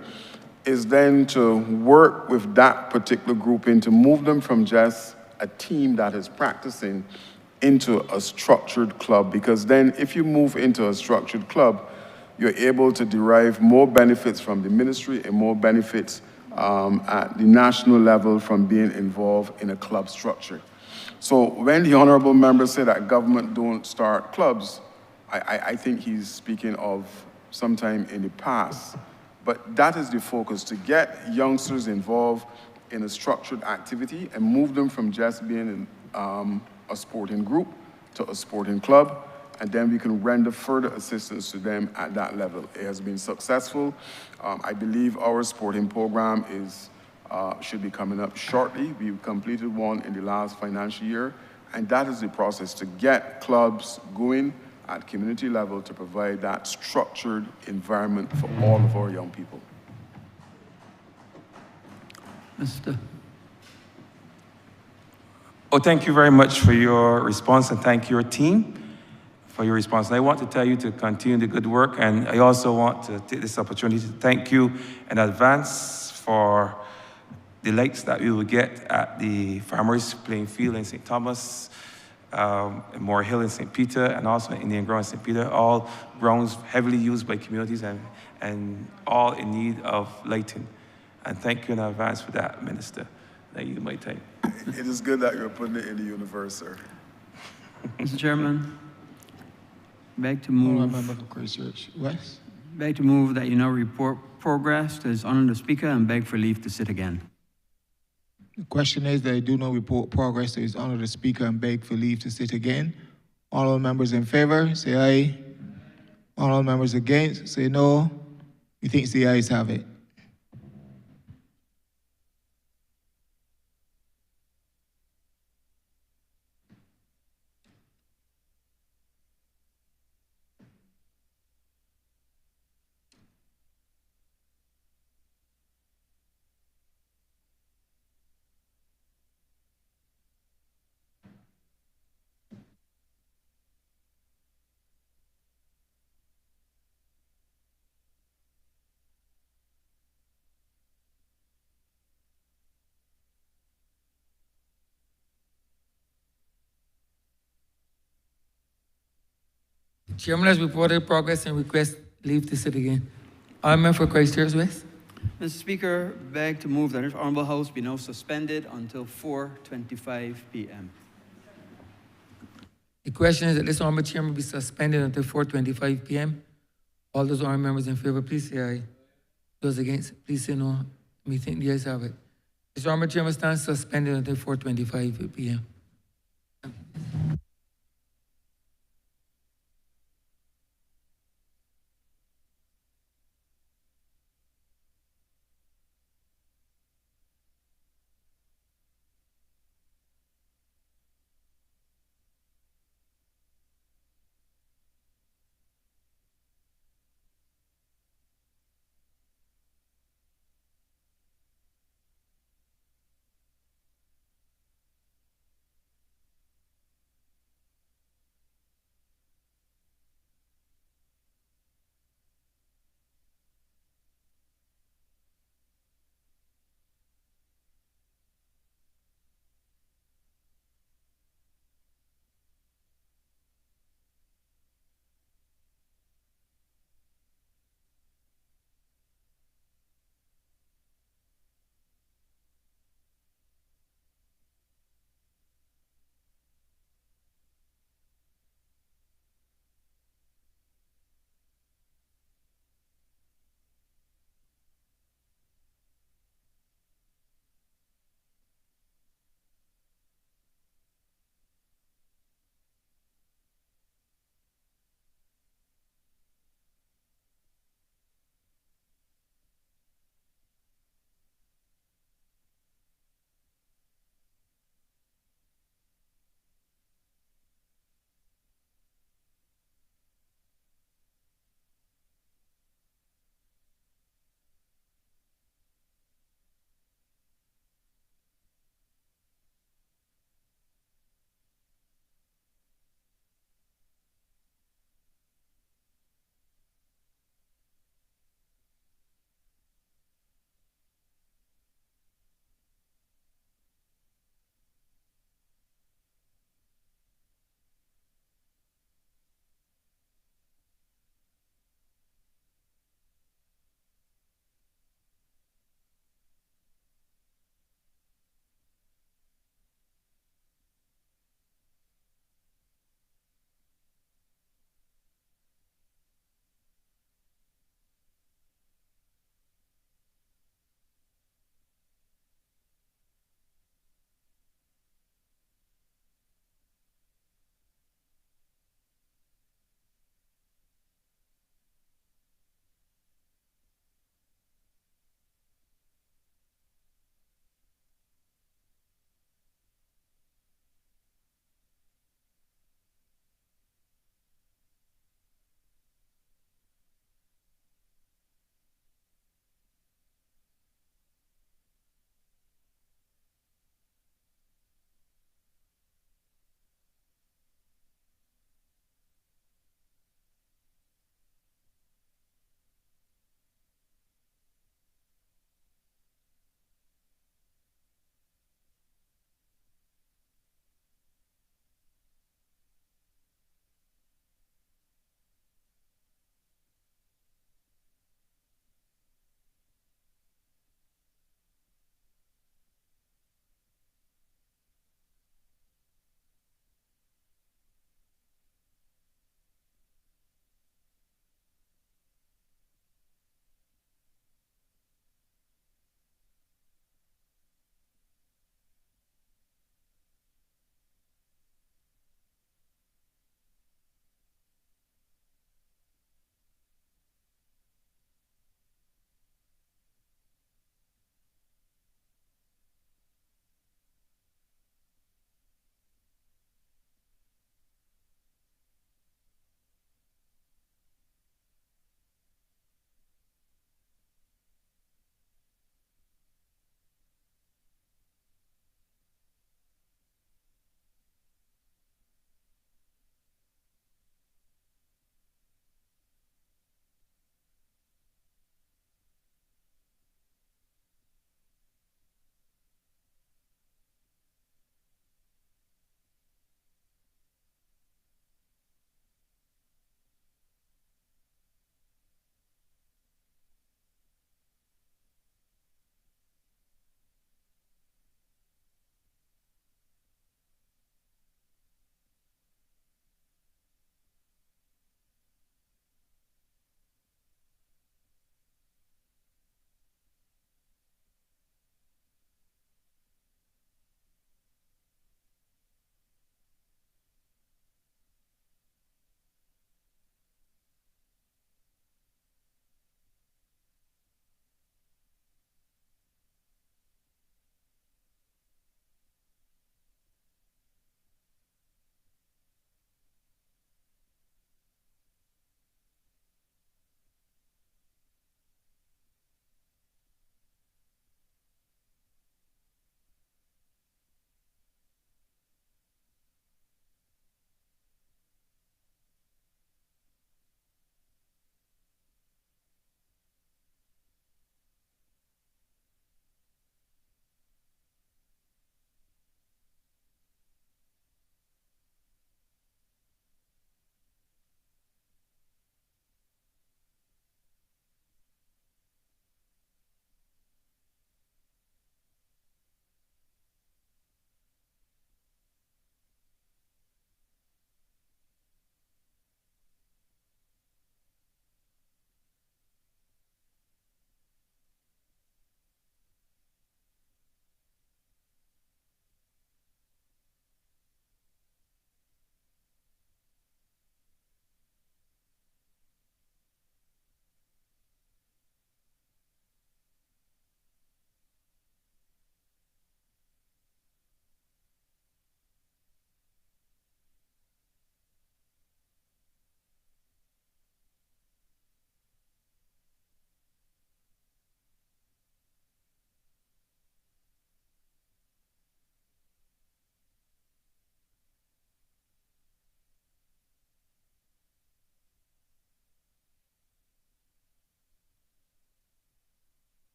is then to work with that particular grouping to move them from just a team that is practicing into a structured club, because then if you move into a structured club, you're able to derive more benefits from the ministry and more benefits at the national level from being involved in a club structure. So when the Honourable Member said that government don't start clubs, I think he's speaking of sometime in the past. But that is the focus, to get youngsters involved in a structured activity and move them from just being in a sporting group to a sporting club, and then we can render further assistance to them at that level. It has been successful. I believe our sporting program should be coming up shortly. We've completed one in the last financial year, and that is the process to get clubs going at community level to provide that structured environment for all of our young people. Mr. Oh, thank you very much for your response, and thank your team for your response. And I want to tell you to continue the good work, and I also want to take this opportunity to thank you in advance for the lights that we will get at the Farmers Playing Field in St. Thomas, Moore Hill in St. Peter, and also Indian Ground in St. Peter, all grounds heavily used by communities and all in need of lighting. And thank you in advance for that, Minister. Thank you, my time. It is good that you're putting it in the universe, sir. Mr. Chairman, beg to move. Member for Christchurch West. Beg to move that you now report progress to His Honour the Speaker and beg for leave to sit again. The question is that I do not report progress to His Honour the Speaker and beg for leave to sit again. All members in favor, say aye. All members against, say no. Methinks the ayes have it. Chairman has reported progress and request leave to sit again. Honourable member for Christchurch West. Mr. Speaker, beg to move that this Honourable House be now suspended until 4:25 p.m. The question is that this honourable chairman be suspended until 4:25 p.m. All those honourable members in favour, please say aye. Those against, please say no. Me think the ayes have it. This honourable chairman stands suspended until 4:25 p.m.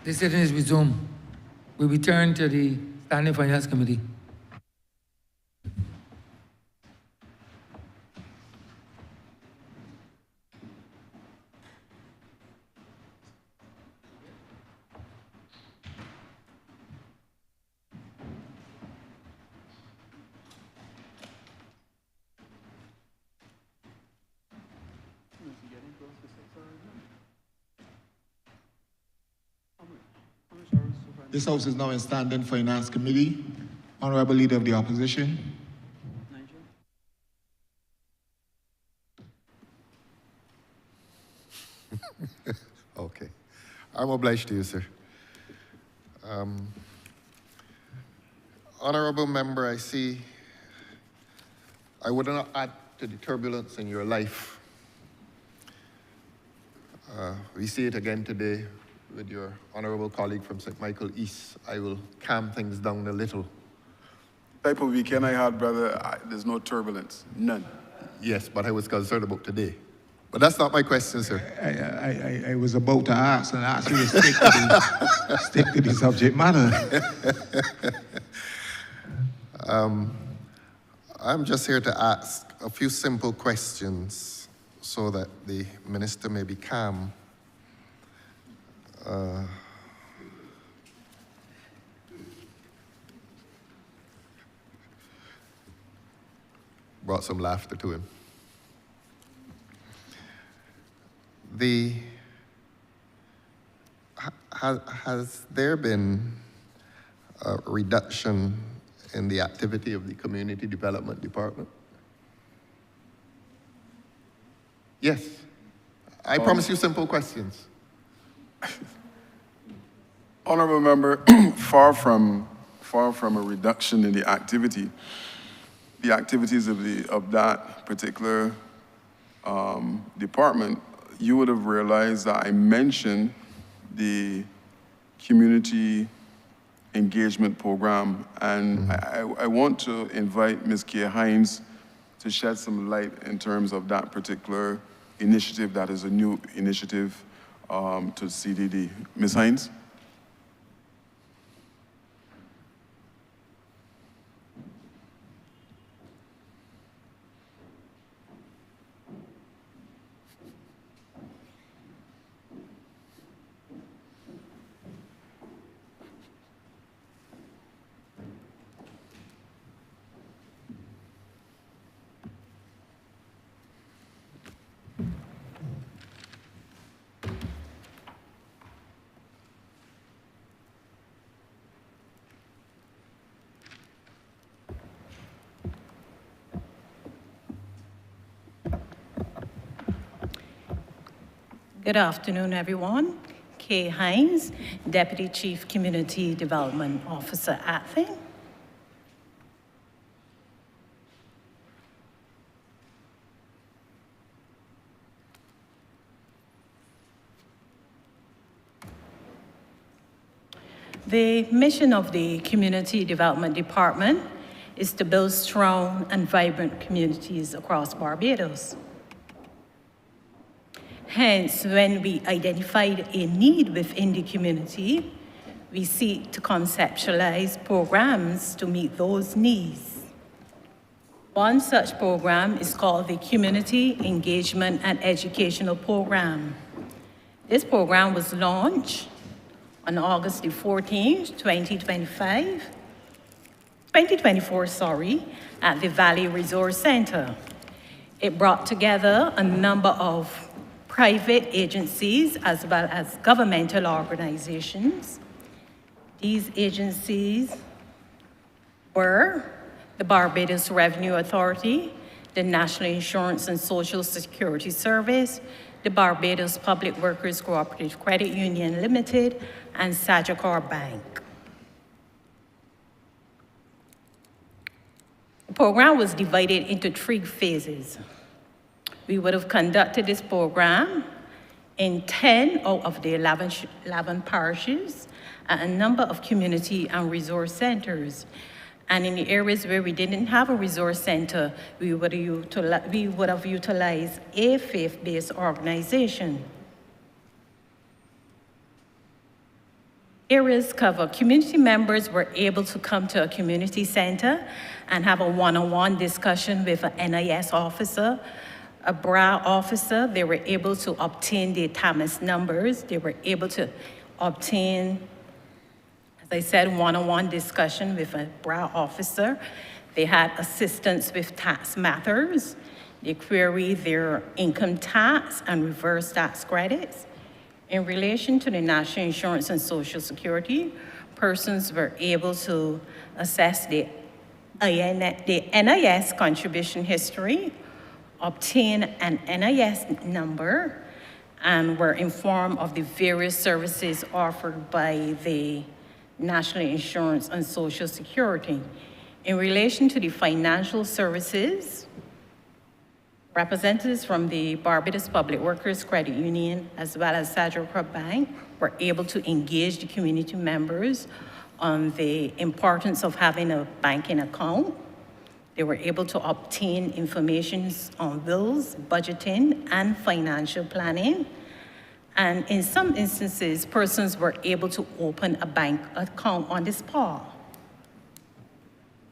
The sitting is resumed. We return to the Standing Finance Committee. This House is now in Standing Finance Committee. Honorable Leader of the Opposition. Okay. I'm obliged to you, sir. Honorable member, I see I would not add to the turbulence in your life. We see it again today with your honorable colleague from St. Michael East. I will calm things down a little. Type of weekend I had, brother, there's no turbulence, none. Yes, but I was concerned about today. But that's not my question, sir. I was about to ask and ask you to stick to the subject matter. I'm just here to ask a few simple questions so that the minister may be calm. Brought some laughter to him. Has there been a reduction in the activity of the Community Development Department? Yes. I promise you simple questions. Honorable member, far from a reduction in the activity, the activities of that particular department, you would have realized that I mentioned the community engagement program, and I want to invite Ms. Kia Hines to shed some light in terms of that particular initiative that is a new initiative to CDD. Ms. Hines? Good afternoon, everyone. Kay Hines, Deputy Chief Community Development Officer at Thing. The mission of the Community Development Department is to build strong and vibrant communities across Barbados. Hence, when we identified a need within the community, we seek to conceptualize programs to meet those needs. One such program is called the Community Engagement and Educational Program. This program was launched on August the 14th, 2024, at the Valley Resource Center. It brought together a number of private agencies as well as governmental organizations. These agencies were the Barbados Revenue Authority, the National Insurance and Social Security Service, the Barbados Public Workers Cooperative Credit Union Limited, and Sagicor Bank. The program was divided into 3 phases. We would have conducted this program in 10 out of the 11 parishes at a number of community and resource centers. And in the areas where we didn't have a resource center, we would have utilized a faith-based organization. Areas cover community members were able to come to a community center and have a one-on-one discussion with an NIS officer, a BRA officer. They were able to obtain their TAMIS numbers. They were able to obtain, as I said, one-on-one discussion with a BRA officer. They had assistance with tax matters. They queried their income tax and reverse tax credits. In relation to the National Insurance and Social Security, persons were able to assess the NIS contribution history, obtain an NIS number, and were informed of the various services offered by the National Insurance and Social Security. In relation to the financial services, representatives from the Barbados Public Workers Credit Union as well as Sadrocra Bank were able to engage the community members on the importance of having a banking account. They were able to obtain information on bills, budgeting, and financial planning. And in some instances, persons were able to open a bank account on the spot.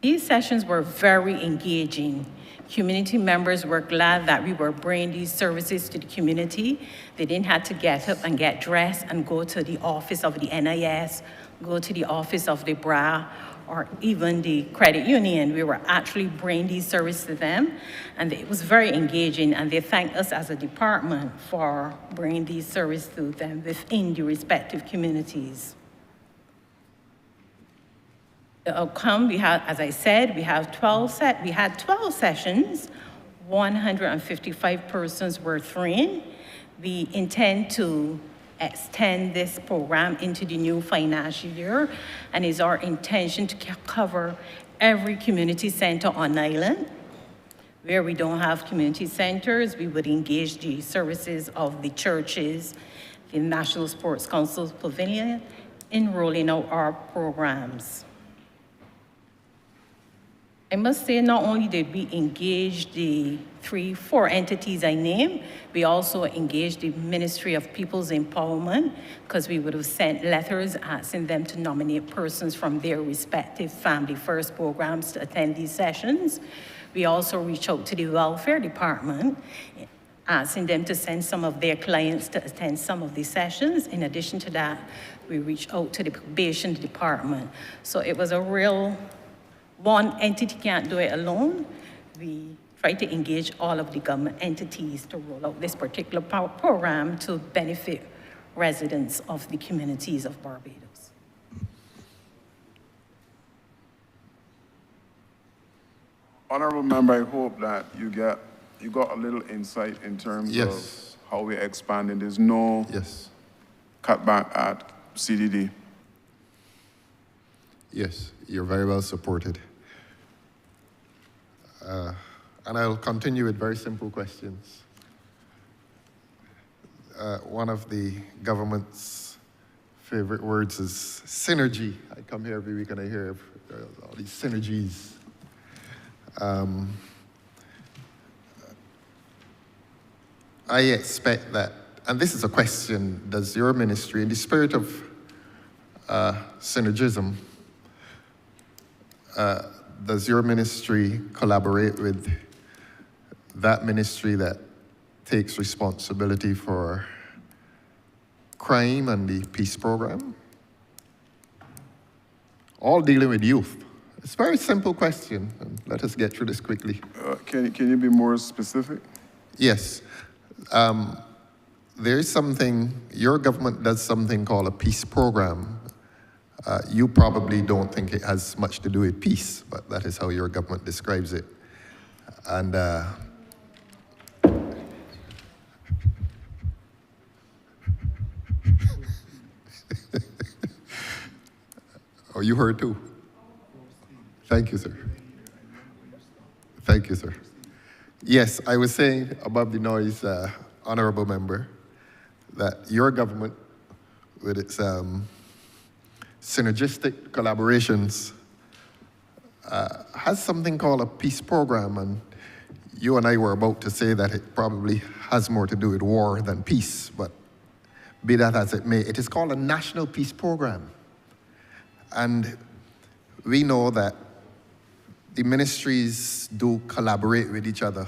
These sessions were very engaging. Community members were glad that we were bringing these services to the community. They didn't have to get up and get dressed and go to the office of the NIS, go to the office of the BRA, or even the credit union. We were actually bringing these services to them, and it was very engaging, and they thanked us as a department for bringing these services to them within the respective communities. The outcome, we had, as I said, we had 12 sessions, 155 persons were trained. We intend to extend this program into the new financial year, and it's our intention to cover every community center on island. Where we don't have community centers, we would engage the services of the churches, the National Sports Council Pavilion, in rolling out our programs. I must say, not only did we engage the 4 entities I named, we also engaged the Ministry of People's Empowerment, because we would have sent letters asking them to nominate persons from their respective Family First programs to attend these sessions. We also reached out to the Welfare Department, asking them to send some of their clients to attend some of these sessions. In addition to that, we reached out to the Probation Department. So it was a real, one entity can't do it alone. We try to engage all of the government entities to roll out this particular program to benefit residents of the communities of Barbados. Honourable Member, I hope that you got a little insight in terms of how we're expanding. There's no cutback at CDD. Yes, you're very well supported. And I'll continue with very simple questions. One of the government's favorite words is synergy. I come here every week and I hear all these synergies. I expect that, and this is a question, does your ministry, in the spirit of synergism, does your ministry collaborate with that ministry that takes responsibility for crime and the peace program? All dealing with youth. It's a very simple question, and let us get through this quickly. Can you be more specific? Yes. There is something, your government does something called a peace program. You probably don't think it has much to do with peace, but that is how your government describes it. And oh, you heard too? Thank you, sir. Thank you, sir. Yes, I was saying above the noise, Honourable Member, that your government, with its synergistic collaborations, has something called a peace program, and you and I were about to say that it probably has more to do with war than peace, but be that as it may, it is called a national peace program. And we know that the ministries do collaborate with each other.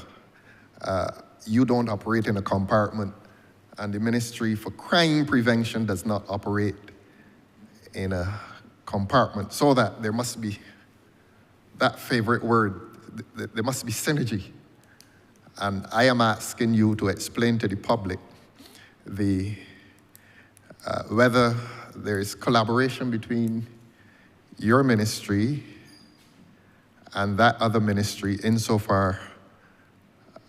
You don't operate in a compartment, and the Ministry for Crime Prevention does not operate in a compartment, so that there must be that favorite word, there must be synergy. And I am asking you to explain to the public whether there is collaboration between your ministry and that other ministry insofar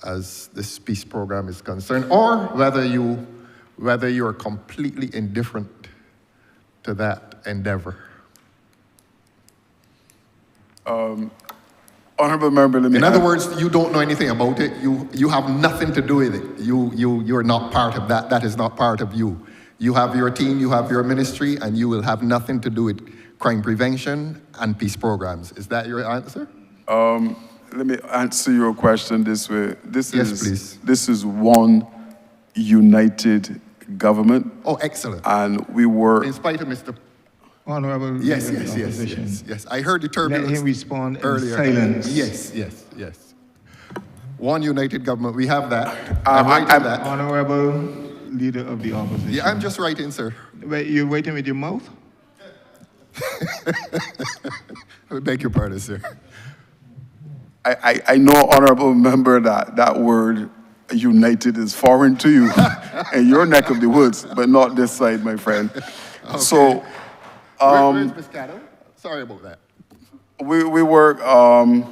as this peace program is concerned, or whether you are completely indifferent to that endeavor. Honourable member, let me In other words, you don't know anything about it. You have nothing to do with it. You're not part of that. That is not part of you. You have your team, you have your ministry, and you will have nothing to do with crime prevention and peace programs. Is that your answer? Let me answer your question this way. Please. This is one united government. Oh, excellent. And we work. In spite of Mr. Honourable. Yes. I heard the turbulence. Let him respond earlier. in silence. Yes. One united government. We have that. I'm writing that. Honourable Leader of the Opposition. Yeah, I'm just writing, sir. Wait, you're waiting with your mouth? I beg your pardon, sir. I know, honourable member, that word united is foreign to you in your neck of the woods, but not this side, my friend. Okay. So, where's Ms. Catto? Sorry about that. We work, I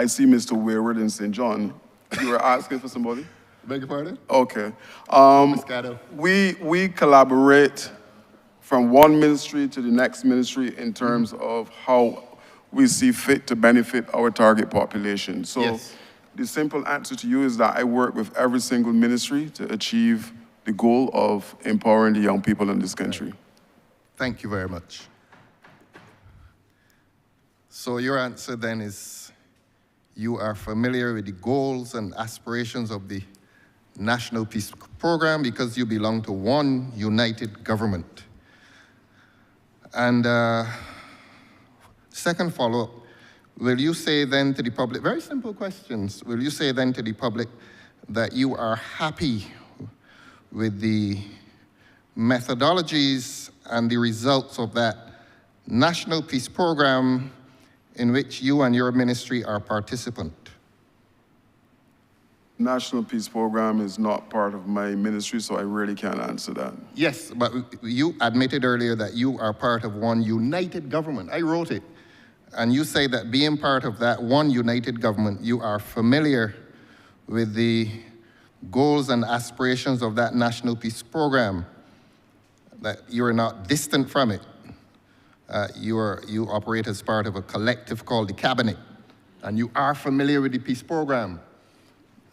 see Mr. Wayward in St. John. You were asking for somebody? Beg your pardon? Okay. Ms. Catto. We collaborate from one ministry to the next ministry in terms of how we see fit to benefit our target population. So Yes. the simple answer to you is that I work with every single ministry to achieve the goal of empowering the young people in this country. Thank you very much. So your answer then is you are familiar with the goals and aspirations of the National Peace Program because you belong to one united government. And second follow-up, will you say then to the public, very simple questions, will you say then to the public that you are happy with the methodologies and the results of that National Peace Program in which you and your ministry are participant? National Peace Program is not part of my ministry, so I really can't answer that. Yes, but you admitted earlier that you are part of one united government. I wrote it. And you say that being part of that one united government, you are familiar with the goals and aspirations of that National Peace Program, that you are not distant from it. You operate as part of a collective called the Cabinet, and you are familiar with the Peace Program.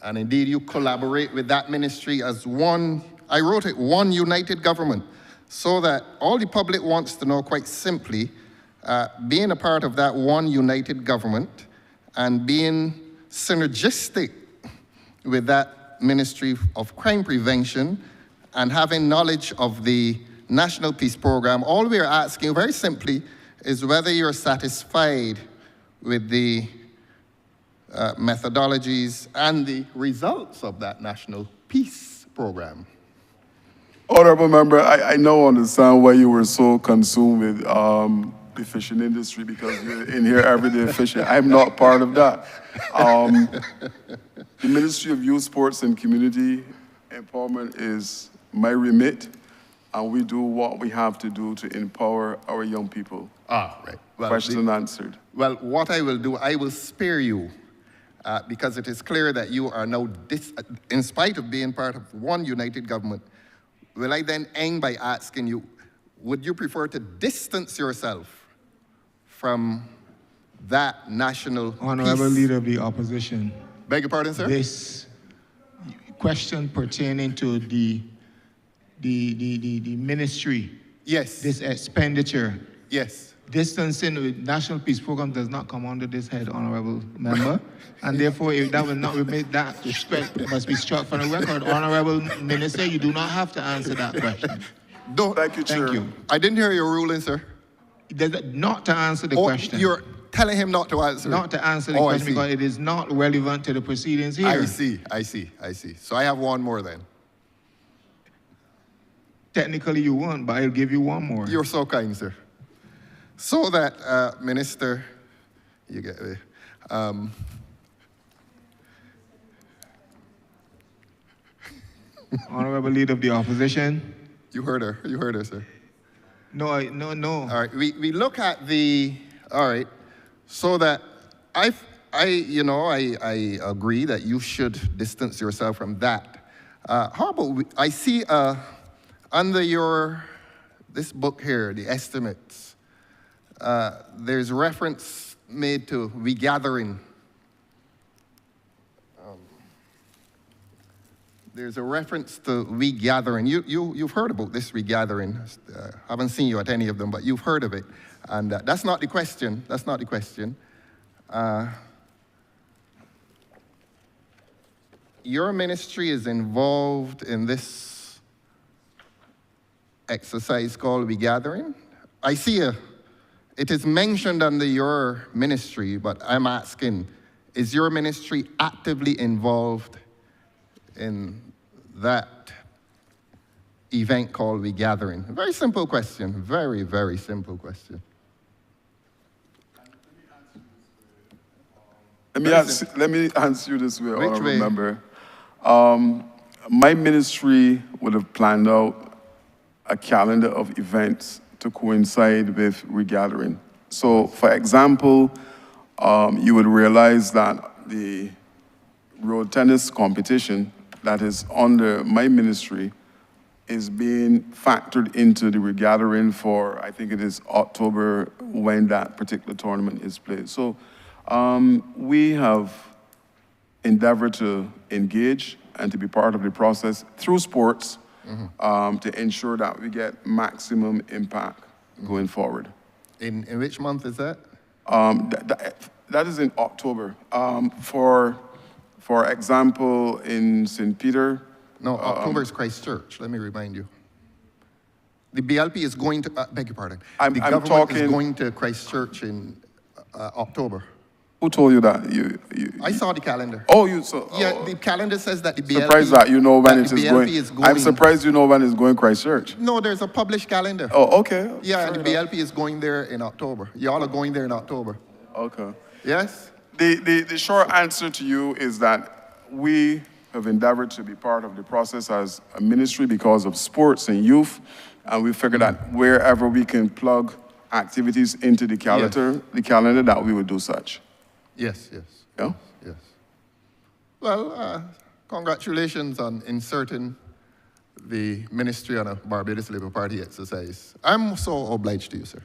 And indeed, you collaborate with that ministry as one, I wrote it, one united government, so that all the public wants to know quite simply, being a part of that one united government and being synergistic with that Ministry of Crime Prevention and having knowledge of the National Peace Program, all we're asking very simply is whether you're satisfied with the methodologies and the results of that National Peace Program. Honourable member, I now understand why you were so consumed with the fishing industry, because you're in here every day fishing. I'm not part of that. The Ministry of Youth, Sports and Community Empowerment is my remit, and we do what we have to do to empower our young people. Right. Well, Question answered. Well, what I will do, I will spare you because it is clear that you are now, in spite of being part of one united government, will I then end by asking you, would you prefer to distance yourself from that national Honourable peace? Leader of the Opposition. Beg your pardon, sir? This question pertaining to the ministry. Yes. This expenditure. Yes. Distancing with National Peace Program does not come under this head, Honourable Member. And therefore, if that will not be, that must be struck from the record. Honourable Minister, you do not have to answer that question. Thank you, Chair. Thank you. I didn't hear your ruling, sir. Not to answer the question. You're telling him not to answer. Not to answer the I question see. because it is not relevant to the proceedings here. I see. So I have one more then. Technically you won't, but I'll give you one more. You're so kind, sir. So that, Minister, you get me. Honorable Leader of the Opposition. You heard her, sir. No. All right, we look at the, all right, so that I agree that you should distance yourself from that. How about, I see under this book here, the estimates, there's reference made to regathering. There's a reference to regathering. You've heard about this regathering. Haven't seen you at any of them, but you've heard of it. And that's not the question. That's not the question. Your ministry is involved in this exercise called regathering. I see it is mentioned under your ministry, but I'm asking, is your ministry actively involved in that event called regathering? Very simple question, very, very simple question. Let me answer you this way, Which Honourable way? Member. My ministry would have planned out a calendar of events to coincide with regathering. So, for example, you would realize that the road tennis competition that is under my ministry is being factored into the regathering for, I think it is October, when that particular tournament is played. So we have endeavored to engage and to be part of the process through sports to ensure that we get maximum impact going forward. In which month is that? That is in October. For example, in St. Peter. No, October is Christchurch, let me remind you. The BLP is going to, beg your pardon. The government is going to Christchurch in October. Who told you that? I saw the calendar. Oh, you saw? Yeah, the calendar says that the BLP. Surprised that you know when it is going. I'm surprised you know when it's going Christchurch. No, there's a published calendar. Oh, okay. Yeah, and the BLP is going there in October. Y'all are going there in October. Okay. Yes? The short answer to you is that we have endeavored to be part of the process as a ministry because of sports and youth, and we figured that wherever we can plug activities into the calendar, that we would do such. Yes. Yeah? Yes. Well, congratulations on inserting the ministry on a Barbados Labour Party exercise. I'm so obliged to you, sir.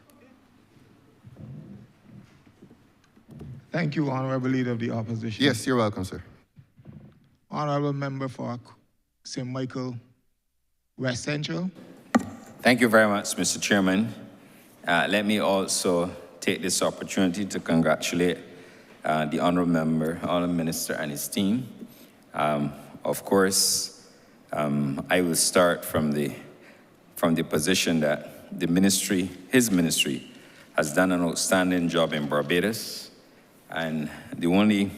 Thank you, Honorable Leader of the Opposition. Yes, you're welcome, sir. Honorable Member for St. Michael West Central. Thank you very much, Mr. Chairman. Let me also take this opportunity to congratulate the Honourable Member, Honourable Minister and his team. Of course, I will start from the position that the ministry, his ministry, has done an outstanding job in Barbados. And the only,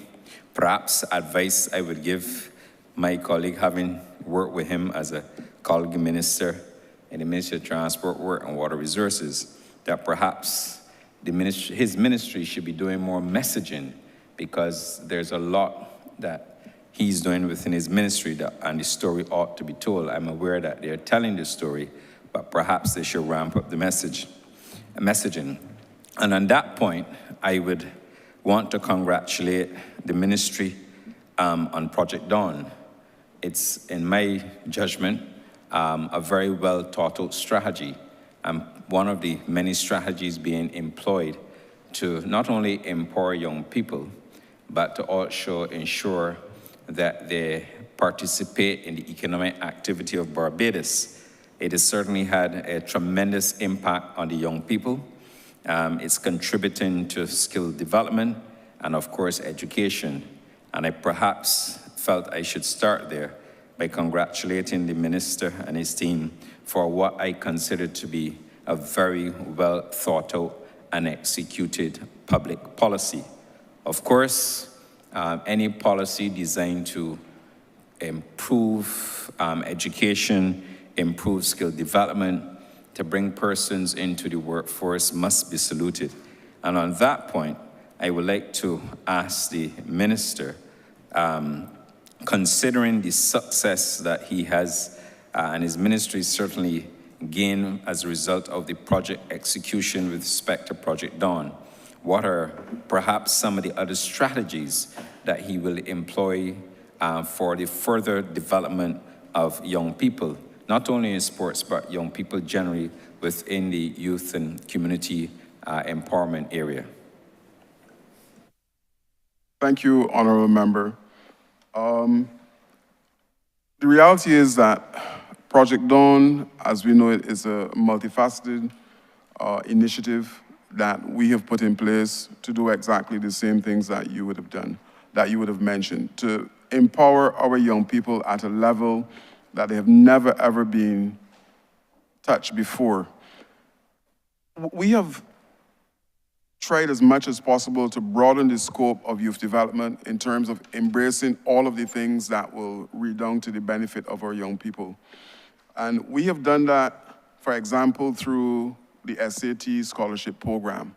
perhaps, advice I would give my colleague, having worked with him as a colleague minister in the Ministry of Transport, Work and Water Resources, that perhaps his ministry should be doing more messaging, because there's a lot that he's doing within his ministry and the story ought to be told. I'm aware that they're telling the story, but perhaps they should ramp up the messaging. And on that point, I would want to congratulate the ministry on Project Dawn. It's, in my judgment, a very well thought out strategy, and one of the many strategies being employed to not only empower young people, but to also ensure that they participate in the economic activity of Barbados. It has certainly had a tremendous impact on the young people. It's contributing to skill development and, of course, education. And I perhaps felt I should start there by congratulating the minister and his team for what I consider to be a very well thought out and executed public policy. Of course, any policy designed to improve education, improve skill development, to bring persons into the workforce must be saluted. And on that point, I would like to ask the minister, considering the success that he has and his ministry certainly gained as a result of the project execution with respect to Project Dawn, what are perhaps some of the other strategies that he will employ for the further development of young people, not only in sports, but young people generally within the youth and community empowerment area? Thank you, Honourable Member. The reality is that Project Dawn, as we know it, is a multifaceted initiative that we have put in place to do exactly the same things that you would have done, that you would have mentioned, to empower our young people at a level that they have never, ever been touched before. We have tried as much as possible to broaden the scope of youth development in terms of embracing all of the things that will redound to the benefit of our young people. And we have done that, for example, through the SAT scholarship program.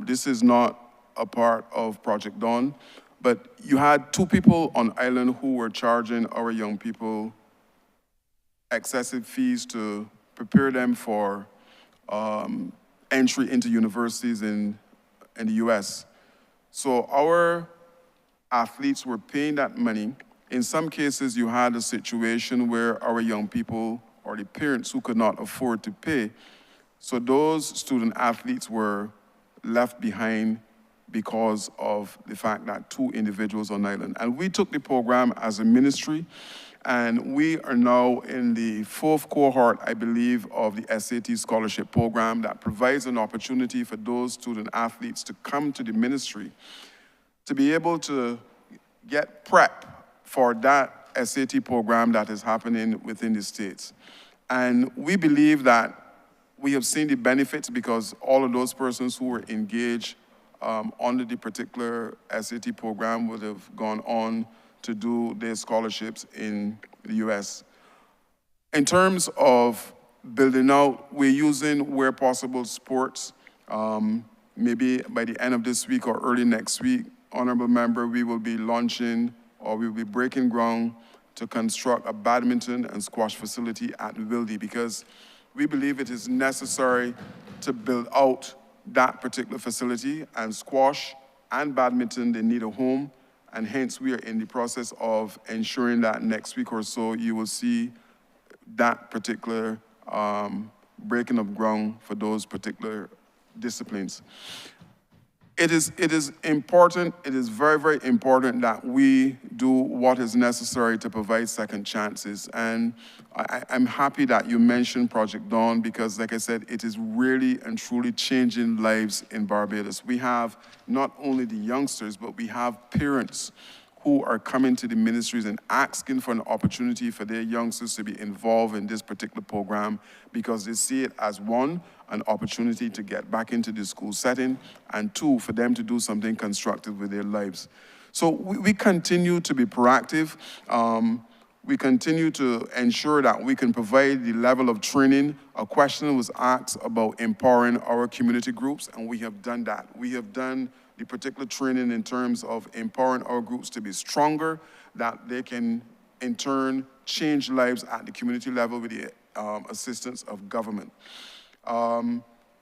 This is not a part of Project Dawn, but you had 2 people on island who were charging our young people excessive fees to prepare them for entry into universities in the US. So our athletes were paying that money. In some cases, you had a situation where our young people or the parents who could not afford to pay, so those student athletes were left behind because of the fact that 2 individuals on island. And we took the program as a ministry, and we are now in the 4th cohort, I believe, of the SAT scholarship program that provides an opportunity for those student athletes to come to the ministry to be able to get prep for that SAT program that is happening within the states. And we believe that we have seen the benefits because all of those persons who were engaged under the particular SAT program would have gone on to do their scholarships in the US. In terms of building out, we're using, where possible, sports. Maybe by the end of this week or early next week, Honourable Member, we will be launching or we will be breaking ground to construct a badminton and squash facility at Wildy, because we believe it is necessary to build out that particular facility, and squash and badminton, they need a home, and hence we are in the process of ensuring that next week or so you will see that particular breaking of ground for those particular disciplines. It is important, it is very, very important that we do what is necessary to provide second chances. And I'm happy that you mentioned Project Dawn, because like I said, it is really and truly changing lives in Barbados. We have not only the youngsters, but we have parents who are coming to the ministries and asking for an opportunity for their youngsters to be involved in this particular program, because they see it as, 1, an opportunity to get back into the school setting, and 2, for them to do something constructive with their lives. So we continue to be proactive. We continue to ensure that we can provide the level of training. A question was asked about empowering our community groups, and we have done that. We have done the particular training in terms of empowering our groups to be stronger, that they can in turn change lives at the community level with the assistance of government.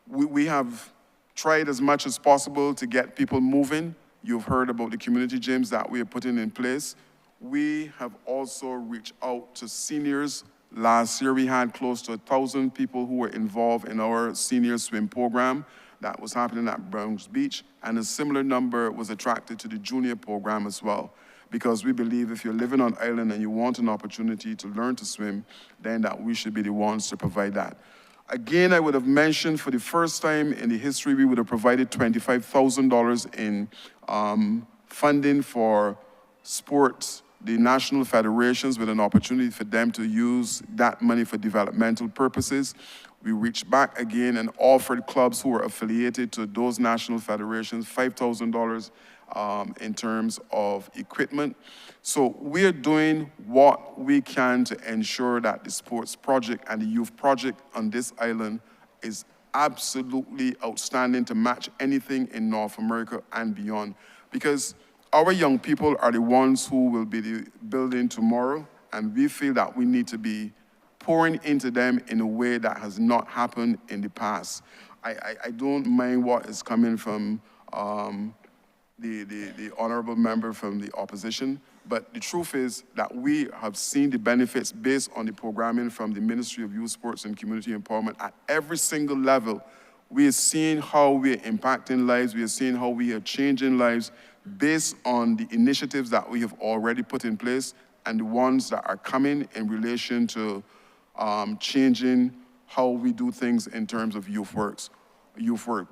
We have tried as much as possible to get people moving. You've heard about the community gyms that we are putting in place. We have also reached out to seniors. Last year we had close to 1,000 people who were involved in our senior swim program that was happening at Browns Beach, and a similar number was attracted to the junior program as well, because we believe if you're living on island and you want an opportunity to learn to swim, then that we should be the ones to provide that. Again, I would have mentioned for the first time in the history, we would have provided $25,000 in funding for sports the national federations with an opportunity for them to use that money for developmental purposes. We reached back again and offered clubs who were affiliated to those national federations $5,000 in terms of equipment. So we're doing what we can to ensure that the sports project and the youth project on this island is absolutely outstanding to match anything in North America and beyond. Because our young people are the ones who will be the building tomorrow, and we feel that we need to be pouring into them in a way that has not happened in the past. I don't mind what is coming from the honorable member from the opposition, but the truth is that we have seen the benefits based on the programming from the Ministry of Youth, Sports and Community Empowerment at every single level. We are seeing how we are impacting lives, we are seeing how we are changing lives based on the initiatives that we have already put in place and the ones that are coming in relation to changing how we do things in terms of youth work.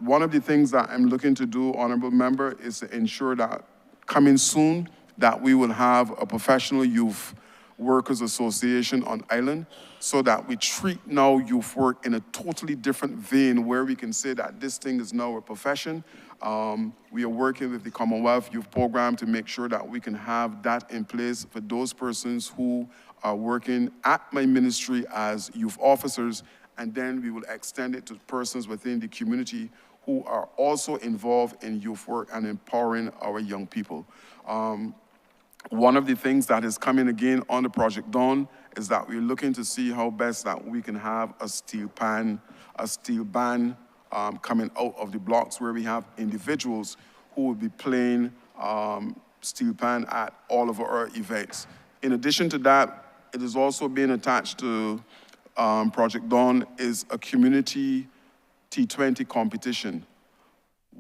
One of the things that I'm looking to do, honorable member, is to ensure that coming soon that we will have a professional youth workers association on island so that we treat now youth work in a totally different vein where we can say that this thing is now a profession. We are working with the Commonwealth Youth Program to make sure that we can have that in place for those persons who are working at my ministry as youth officers, and then we will extend it to persons within the community who are also involved in youth work and empowering our young people. One of the things that is coming again on the Project Dawn is that we're looking to see how best that we can have a steel band coming out of the blocks where we have individuals who will be playing steel band at all of our events. In addition to that, it is also being attached to Project Dawn is a community T20 competition.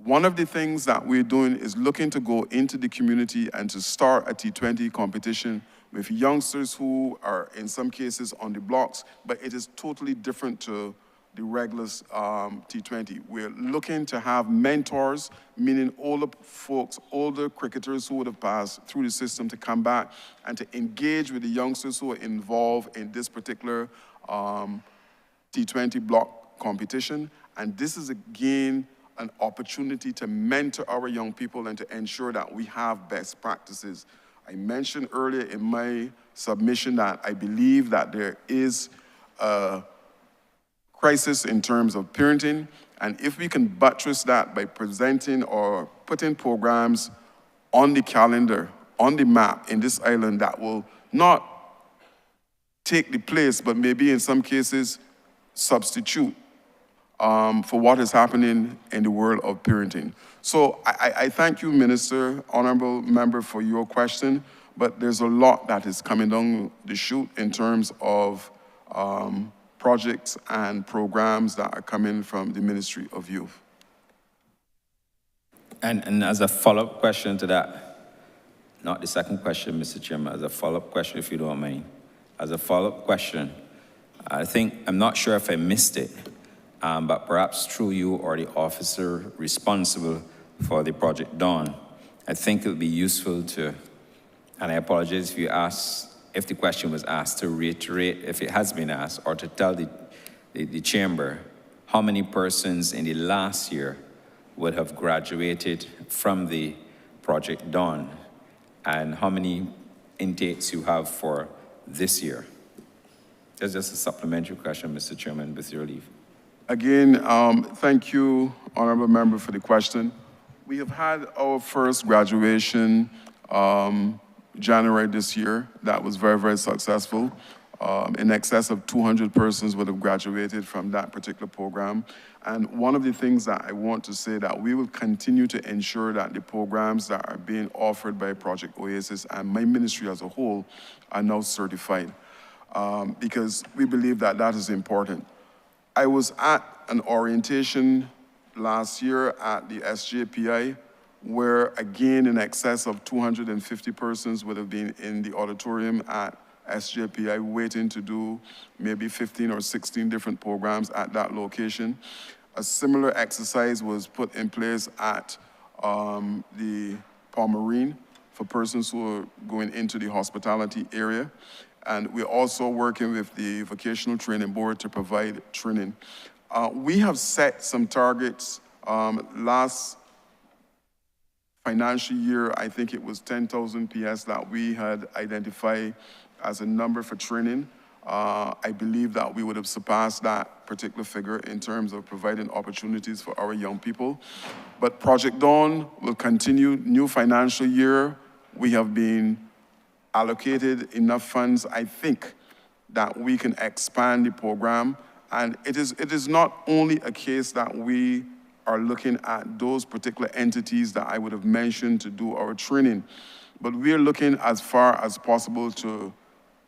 One of the things that we're doing is looking to go into the community and to start a T20 competition with youngsters who are in some cases on the blocks, but it is totally different to the regular T20. We're looking to have mentors, meaning older folks, older cricketers who would have passed through the system to come back and to engage with the youngsters who are involved in this particular T20 block competition. And this is again an opportunity to mentor our young people and to ensure that we have best practices. I mentioned earlier in my submission that I believe that there is a crisis in terms of parenting, and if we can buttress that by presenting or putting programs on the calendar, on the map in this island that will not take the place, but maybe in some cases substitute for what is happening in the world of parenting. So I thank you, Minister, Honourable Member, for your question, but there's a lot that is coming down the chute in terms of projects and programs that are coming from the Ministry of Youth. And as a follow-up question to that, not the second question, Mr. Chairman, as a follow-up question, if you don't mind. As a follow-up question, I'm not sure if I missed it, but perhaps through you or the officer responsible for the Project Dawn, I think it would be useful to, and I apologize if the question was asked, to reiterate, if it has been asked, or to tell the chamber how many persons in the last year would have graduated from the Project Dawn and how many intakes you have for this year. That's just a supplementary question, Mr. Chairman, with your leave. Again, thank you, Honourable Member, for the question. We have had our first graduation January this year. That was very, very successful. In excess of 200 persons would have graduated from that particular program. And one of the things that I want to say that we will continue to ensure that the programs that are being offered by Project Oasis and my ministry as a whole are now certified, because we believe that that is important. I was at an orientation last year at the SJPI, where again in excess of 250 persons would have been in the auditorium at SJPI waiting to do maybe 15 or 16 different programs at that location. A similar exercise was put in place at the Palmerine for persons who are going into the hospitality area. And we're also working with the Vocational Training Board to provide training. We have set some targets. Last financial year, I think it was 10,000 PS that we had identified as a number for training. I believe that we would have surpassed that particular figure in terms of providing opportunities for our young people. But Project Dawn will continue. New financial year, we have been allocated enough funds, I think, that we can expand the program. And it is not only a case that we are looking at those particular entities that I would have mentioned to do our training, but we're looking as far as possible to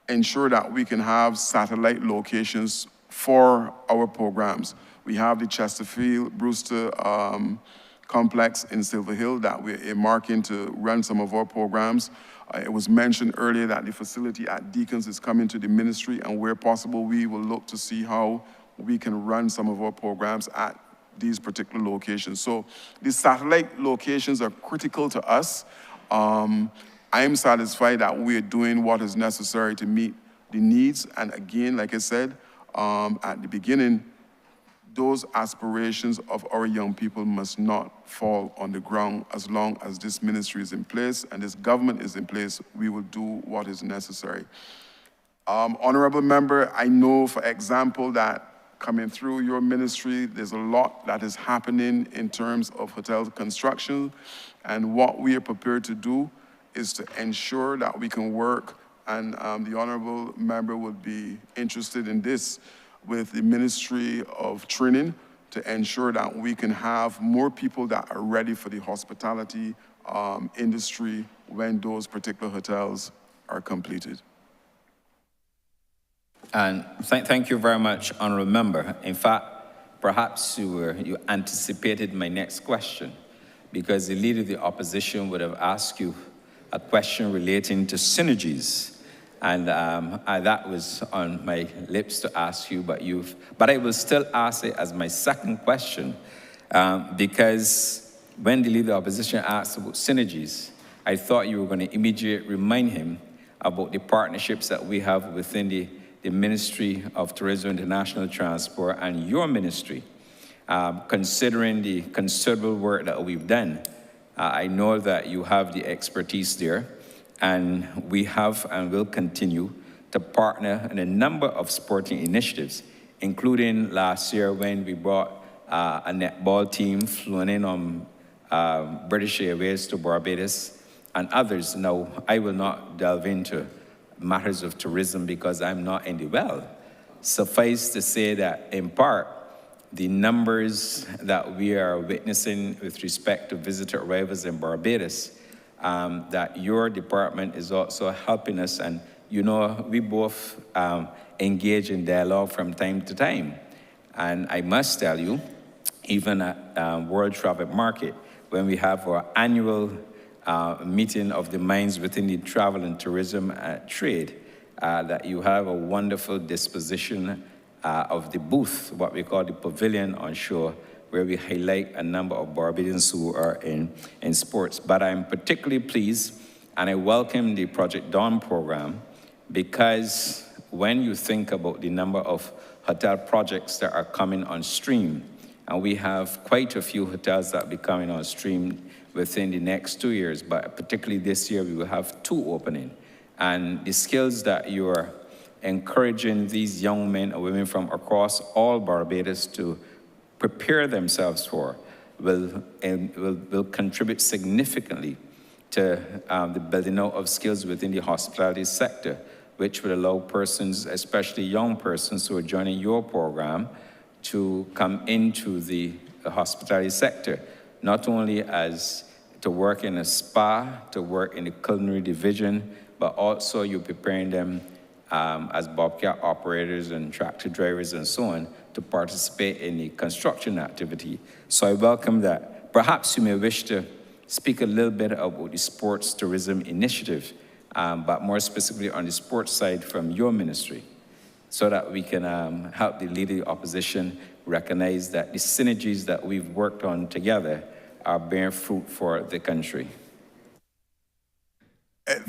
ensure that we can have satellite locations for our programs. We have the Chesterfield Brewster complex in Silver Hill that we're earmarking to run some of our programs. It was mentioned earlier that the facility at Deacons is coming to the ministry, and where possible, we will look to see how we can run some of our programs at these particular locations. So these satellite locations are critical to us. I am satisfied that we're doing what is necessary to meet the needs. And again, like I said at the beginning, those aspirations of our young people must not fall on the ground. As long as this ministry is in place and this government is in place, we will do what is necessary. Honorable member, I know, for example, that coming through your ministry, there's a lot that is happening in terms of hotel construction. And what we are prepared to do is to ensure that we can work, and the honorable member would be interested in this, with the Ministry of Training to ensure that we can have more people that are ready for the hospitality industry when those particular hotels are completed. And thank you very much, Honourable Member. In fact, perhaps you anticipated my next question, because the Leader of the Opposition would have asked you a question relating to synergies. And that was on my lips to ask you, but I will still ask it as my second question, because when the Leader of the Opposition asked about synergies, I thought you were going to immediately remind him about the partnerships that we have within the Ministry of Tourism and International Transport and your ministry, considering the considerable work that we've done. I know that you have the expertise there, and we have and will continue to partner in a number of sporting initiatives, including last year when we brought a netball team flown in on British Airways to Barbados and others. Now, I will not delve into matters of tourism because I'm not in the well. Suffice to say that, in part, the numbers that we are witnessing with respect to visitor arrivals in Barbados, that your department is also helping us. And, you know, we both engage in dialogue from time to time. And I must tell you, even at World Traffic Market, when we have our annual meeting of the minds within the travel and tourism trade, that you have a wonderful disposition of the booth, what we call the pavilion on shore, where we highlight a number of Barbadians who are in sports. But I'm particularly pleased, and I welcome the Project Dawn program, because when you think about the number of hotel projects that are coming on stream, and we have quite a few hotels that will be coming on stream within the next 2 years, but particularly this year we will have 2 opening. And the skills that you are encouraging these young men and women from across all Barbados to prepare themselves for will contribute significantly to the building out of skills within the hospitality sector, which will allow persons, especially young persons who are joining your program, to come into the hospitality sector, not only as to work in a spa, to work in the culinary division, but also you're preparing them as bobcat operators and tractor drivers and so on to participate in the construction activity. So I welcome that. Perhaps you may wish to speak a little bit about the sports tourism initiative, but more specifically on the sports side from your ministry, so that we can help the Leader of the Opposition recognize that the synergies that we've worked on together are bearing fruit for the country.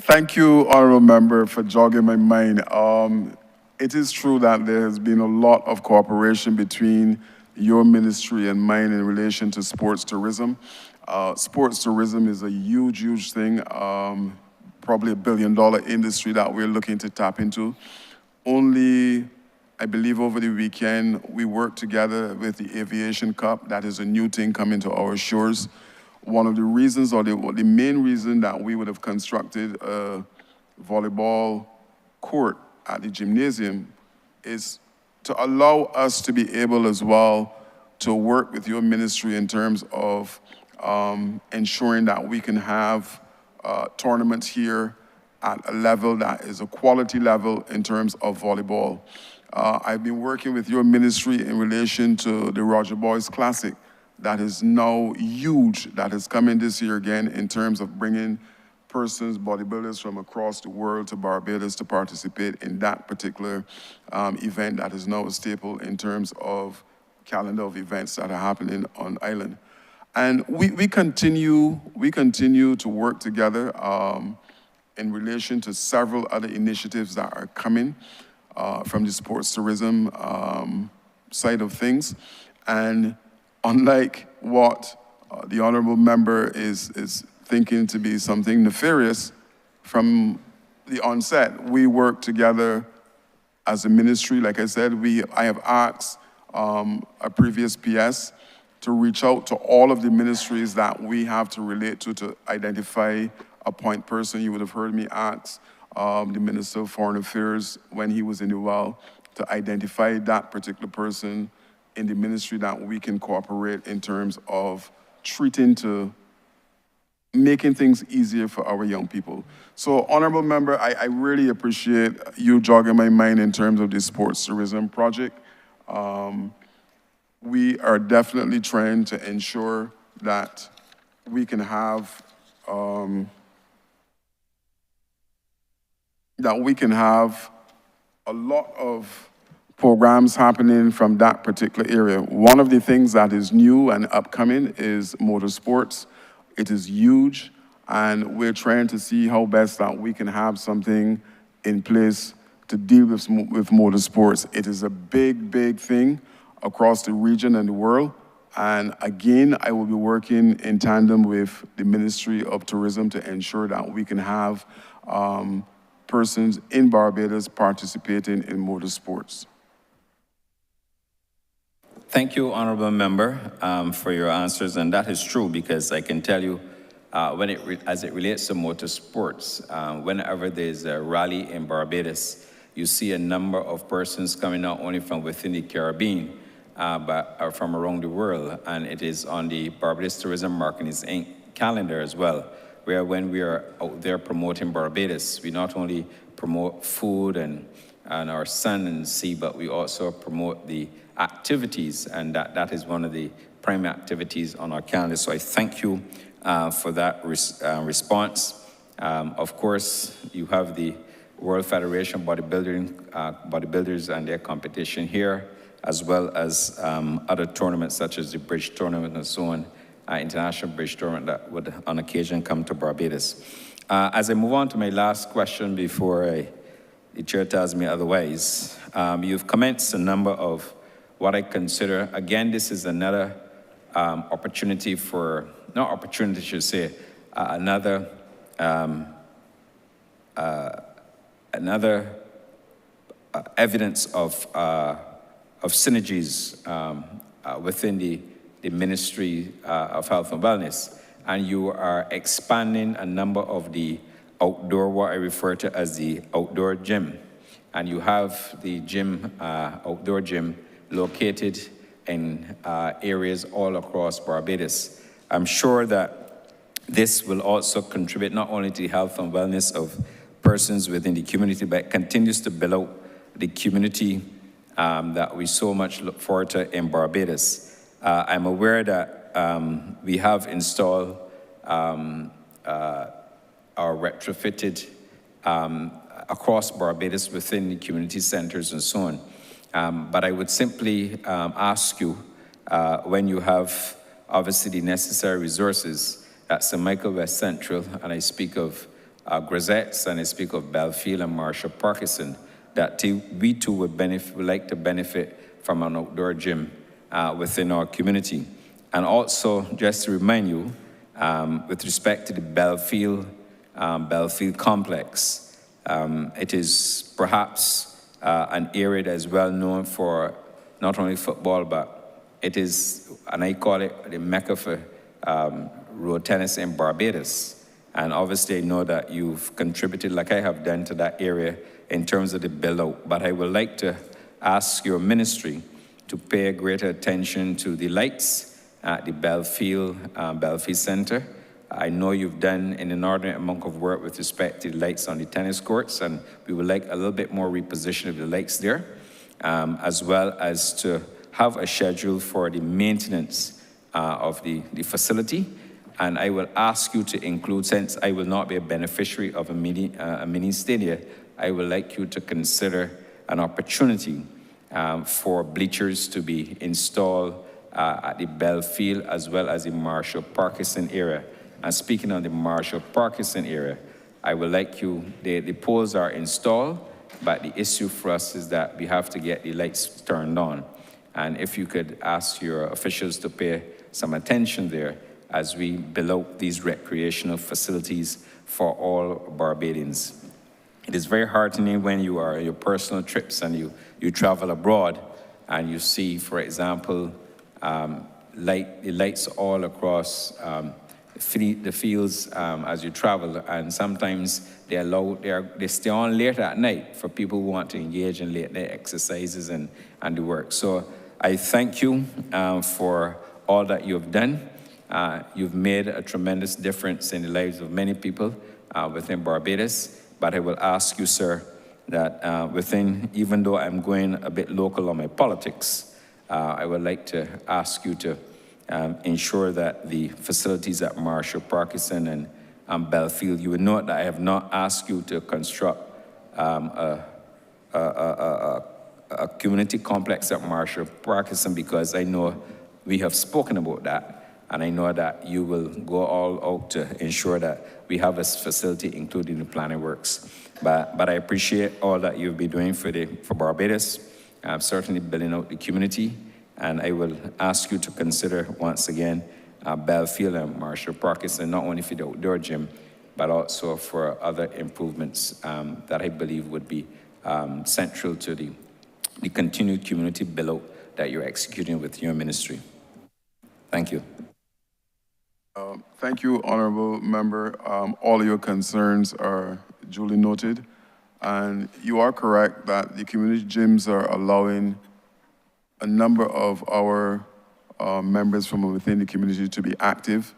Thank you, Honourable Member, for jogging my mind. It is true that there has been a lot of cooperation between your ministry and mine in relation to sports tourism. Sports tourism is a huge, huge thing, probably $1 billion industry that we're looking to tap into. Only, I believe over the weekend, we worked together with the Aviation Cup. That is a new thing coming to our shores. One of the reasons, or the main reason that we would have constructed a volleyball court at the gymnasium is to allow us to be able as well to work with your ministry in terms of ensuring that we can have tournaments here at a level that is a quality level in terms of volleyball. I've been working with your ministry in relation to the Roger Boys Classic that is now huge, that is coming this year again in terms of bringing persons, bodybuilders from across the world to Barbados to participate in that particular event that is now a staple in terms of calendar of events that are happening on island. And we continue to work together in relation to several other initiatives that are coming from the sports tourism side of things. And unlike what the Honourable Member is thinking to be something nefarious, from the onset, we work together as a ministry. Like I said, I have asked a previous PS to reach out to all of the ministries that we have to relate to identify a point person. You would have heard me ask the Minister of Foreign Affairs when he was in the well to identify that particular person in the ministry that we can cooperate in terms of making things easier for our young people. So, Honourable Member, I really appreciate you jogging my mind in terms of the sports tourism project. We are definitely trying to ensure that we can have a lot of programs happening from that particular area. One of the things that is new and upcoming is motorsports. It is huge, and we're trying to see how best that we can have something in place to deal with motorsports. It is a big, big thing across the region and the world. And again, I will be working in tandem with the Ministry of Tourism to ensure that we can have persons in Barbados participating in motorsports. Thank you, Honourable Member, for your answers, and that is true because I can tell you, as it relates to motorsports, whenever there's a rally in Barbados, you see a number of persons coming not only from within the Caribbean, but from around the world, and it is on the Barbados Tourism Marketing Inc. calendar as well, where when we are out there promoting Barbados, we not only promote food and our sun and sea, but we also promote the activities, and that is one of the prime activities on our calendar. So I thank you for that response. Of course, you have the World Federation of Bodybuilders and their competition here, as well as other tournaments such as the bridge tournament and so on, international bridge tournament that would on occasion come to Barbados. As I move on to my last question before the chair tells me otherwise, you've commenced a number of what I consider, again, this is another opportunity for, not opportunity, I should say, another evidence of synergies within the Ministry of Health and Wellness. And you are expanding a number of the outdoor, what I refer to as the outdoor gym. And you have the gym, outdoor gym, located in areas all across Barbados. I'm sure that this will also contribute not only to the health and wellness of persons within the community, but continues to build out the community that we so much look forward to in Barbados. I'm aware that we have installed or retrofitted across Barbados within the community centers and so on. But I would simply ask you, when you have obviously the necessary resources at St. Michael West Central, and I speak of Grisettes, and I speak of Belfield and Marshall Parkinson, that we too would like to benefit from an outdoor gym within our community. And also, just to remind you, with respect to the Belfield complex, it is perhaps an area that is well known for not only football, but it is, and I call it the mecca for road tennis in Barbados. And obviously I know that you've contributed, like I have done, to that area in terms of the build out. But I would like to ask your ministry to pay greater attention to the lights at the Belfield Center. I know you've done an inordinate amount of work with respect to the lights on the tennis courts, and we would like a little bit more reposition of the lights there, as well as to have a schedule for the maintenance of the facility. And I will ask you to include, since I will not be a beneficiary of a mini stadium, I would like you to consider an opportunity for bleachers to be installed at the Belfield as well as the Marshall Parkinson area. And speaking of the Marshall Parkinson area, I would like you, the poles are installed, but the issue for us is that we have to get the lights turned on. And if you could ask your officials to pay some attention there as we build out these recreational facilities for all Barbadians. It is very heartening when you are on your personal trips and you travel abroad and you see, for example, the lights all across the fields as you travel, and sometimes they stay on late at night for people who want to engage in late night exercises and the work. So I thank you for all that you've done. You've made a tremendous difference in the lives of many people within Barbados. But I will ask you, sir, that even though I'm going a bit local on my politics, I would like to ask you to ensure that the facilities at Marshall Parkinson and Belfield, you would note that I have not asked you to construct a community complex at Marshall Parkinson, because I know we have spoken about that. And I know that you will go all out to ensure that we have a facility, including the planning works. But I appreciate all that you've been doing for Barbados. Certainly building out the community. And I will ask you to consider once again Belfield and Marshall Parkinson, not only for the outdoor gym, but also for other improvements that I believe would be central to the continued community build out that you're executing with your ministry. Thank you. Thank you, Honourable Member. All your concerns are duly noted. And you are correct that the community gyms are allowing a number of our members from within the community to be active.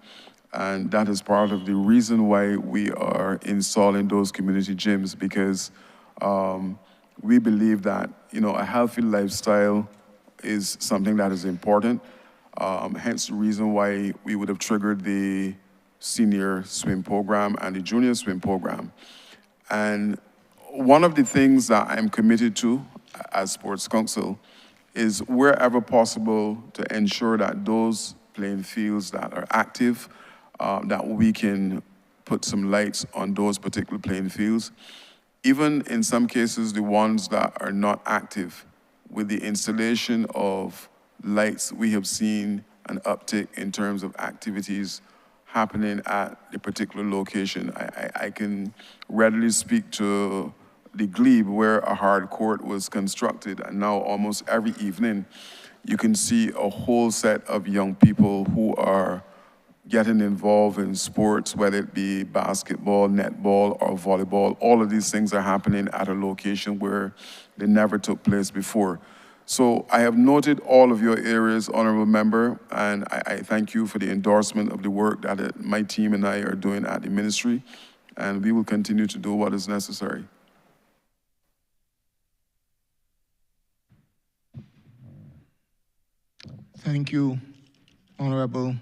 And that is part of the reason why we are installing those community gyms, because we believe that, a healthy lifestyle is something that is important. Hence the reason why we would have triggered the senior swim program and the junior swim program. And one of the things that I'm committed to as Sports Council is wherever possible to ensure that those playing fields that are active, that we can put some lights on those particular playing fields. Even in some cases, the ones that are not active, with the installation of lights, we have seen an uptick in terms of activities happening at the particular location. I can readily speak to the Glebe, where a hard court was constructed, and now almost every evening you can see a whole set of young people who are getting involved in sports, whether it be basketball, netball, or volleyball. All of these things are happening at a location where they never took place before. So I have noted all of your areas, Honourable Member, and I thank you for the endorsement of the work that my team and I are doing at the ministry, and we will continue to do what is necessary. Thank you, Honourable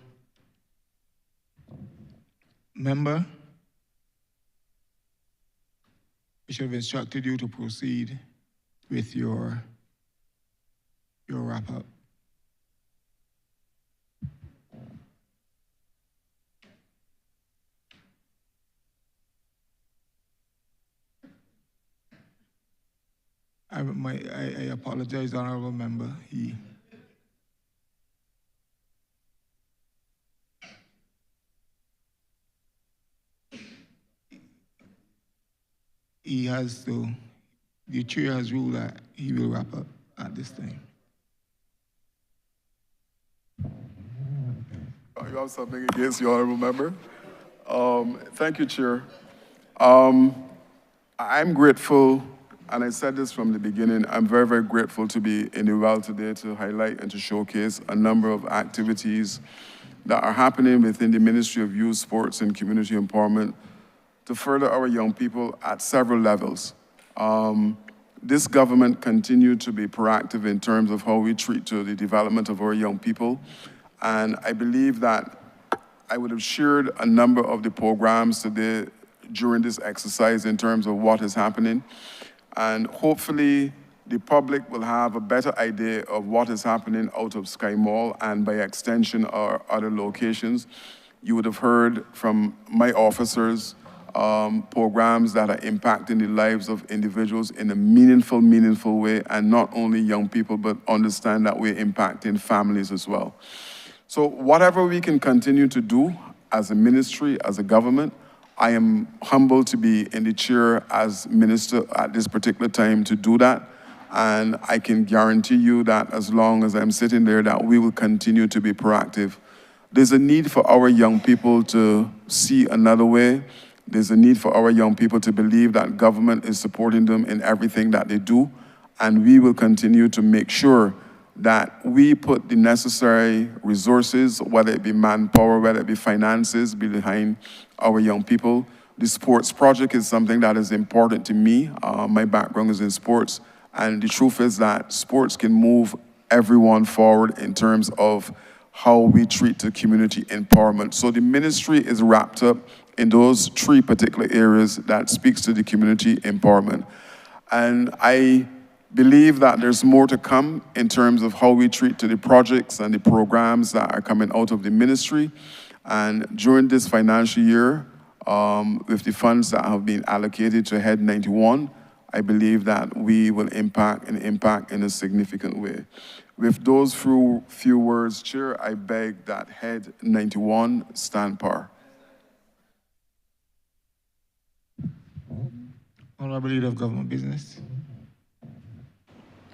Member. We should have instructed you to proceed with your wrap-up. I apologize, Honourable Member. He has to, the chair has ruled that he will wrap up at this time. You have something against the honorable member? Thank you, Chair. I'm grateful, and I said this from the beginning, I'm very, very grateful to be in the well today to highlight and to showcase a number of activities that are happening within the Ministry of Youth, Sports, and Community Empowerment to further our young people at several levels. This government continued to be proactive in terms of how we treat to the development of our young people. And I believe that I would have shared a number of the programs today during this exercise in terms of what is happening. And hopefully the public will have a better idea of what is happening out of Sky Mall and by extension our other locations. You would have heard from my officers programs that are impacting the lives of individuals in a meaningful way, and not only young people, but understand that we're impacting families as well. So whatever we can continue to do as a ministry, as a government, I am humbled to be in the chair as minister at this particular time to do that. And I can guarantee you that as long as I'm sitting there, that we will continue to be proactive. There's a need for our young people to see another way. There's a need for our young people to believe that government is supporting them in everything that they do. And we will continue to make sure that we put the necessary resources, whether it be manpower, whether it be finances, behind our young people. The sports project is something that is important to me. My background is in sports, and the truth is that sports can move everyone forward in terms of how we treat the community empowerment. So the ministry is wrapped up in those three particular areas that speaks to the community empowerment. And I believe that there's more to come in terms of how we treat to the projects and the programs that are coming out of the ministry. And during this financial year, with the funds that have been allocated to Head 91, I believe that we will impact in a significant way. With those few words, Chair, I beg that Head 91 stand par. Honourable Leader of Government Business.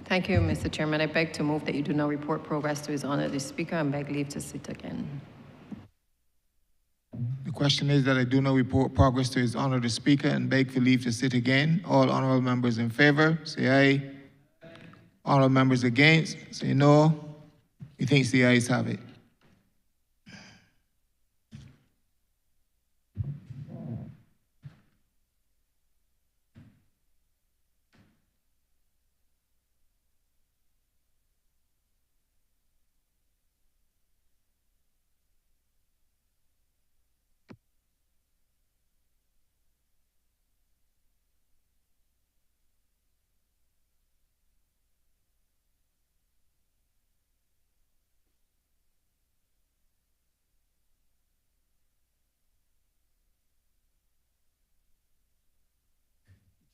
Thank you, Mr. Chairman. I beg to move that you do not report progress to His Honour the Speaker and beg leave to sit again. The question is that I do not report progress to His Honour the Speaker and beg for leave to sit again. All honourable members in favour, say aye. Honourable members against, say no. Methinks the ayes have it.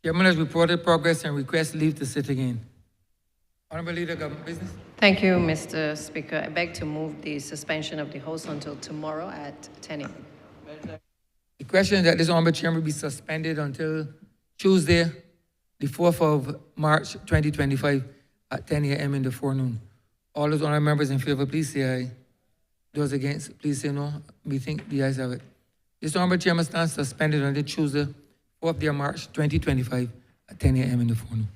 Chairman has reported progress and requests leave to sit again. Honourable Leader of Government Business. Thank you, Mr. Speaker. I beg to move the suspension of the House until tomorrow at 10 a.m. The question is that this Honourable Chairman be suspended until Tuesday, the 4th of March, 2025 at 10 a.m. in the forenoon. All those honourable members in favour, please say aye. Those against, please say no. We think the ayes have it. This Honourable Chairman stands suspended until Tuesday, 4th of March, 2025 at 10 a.m. in the forenoon.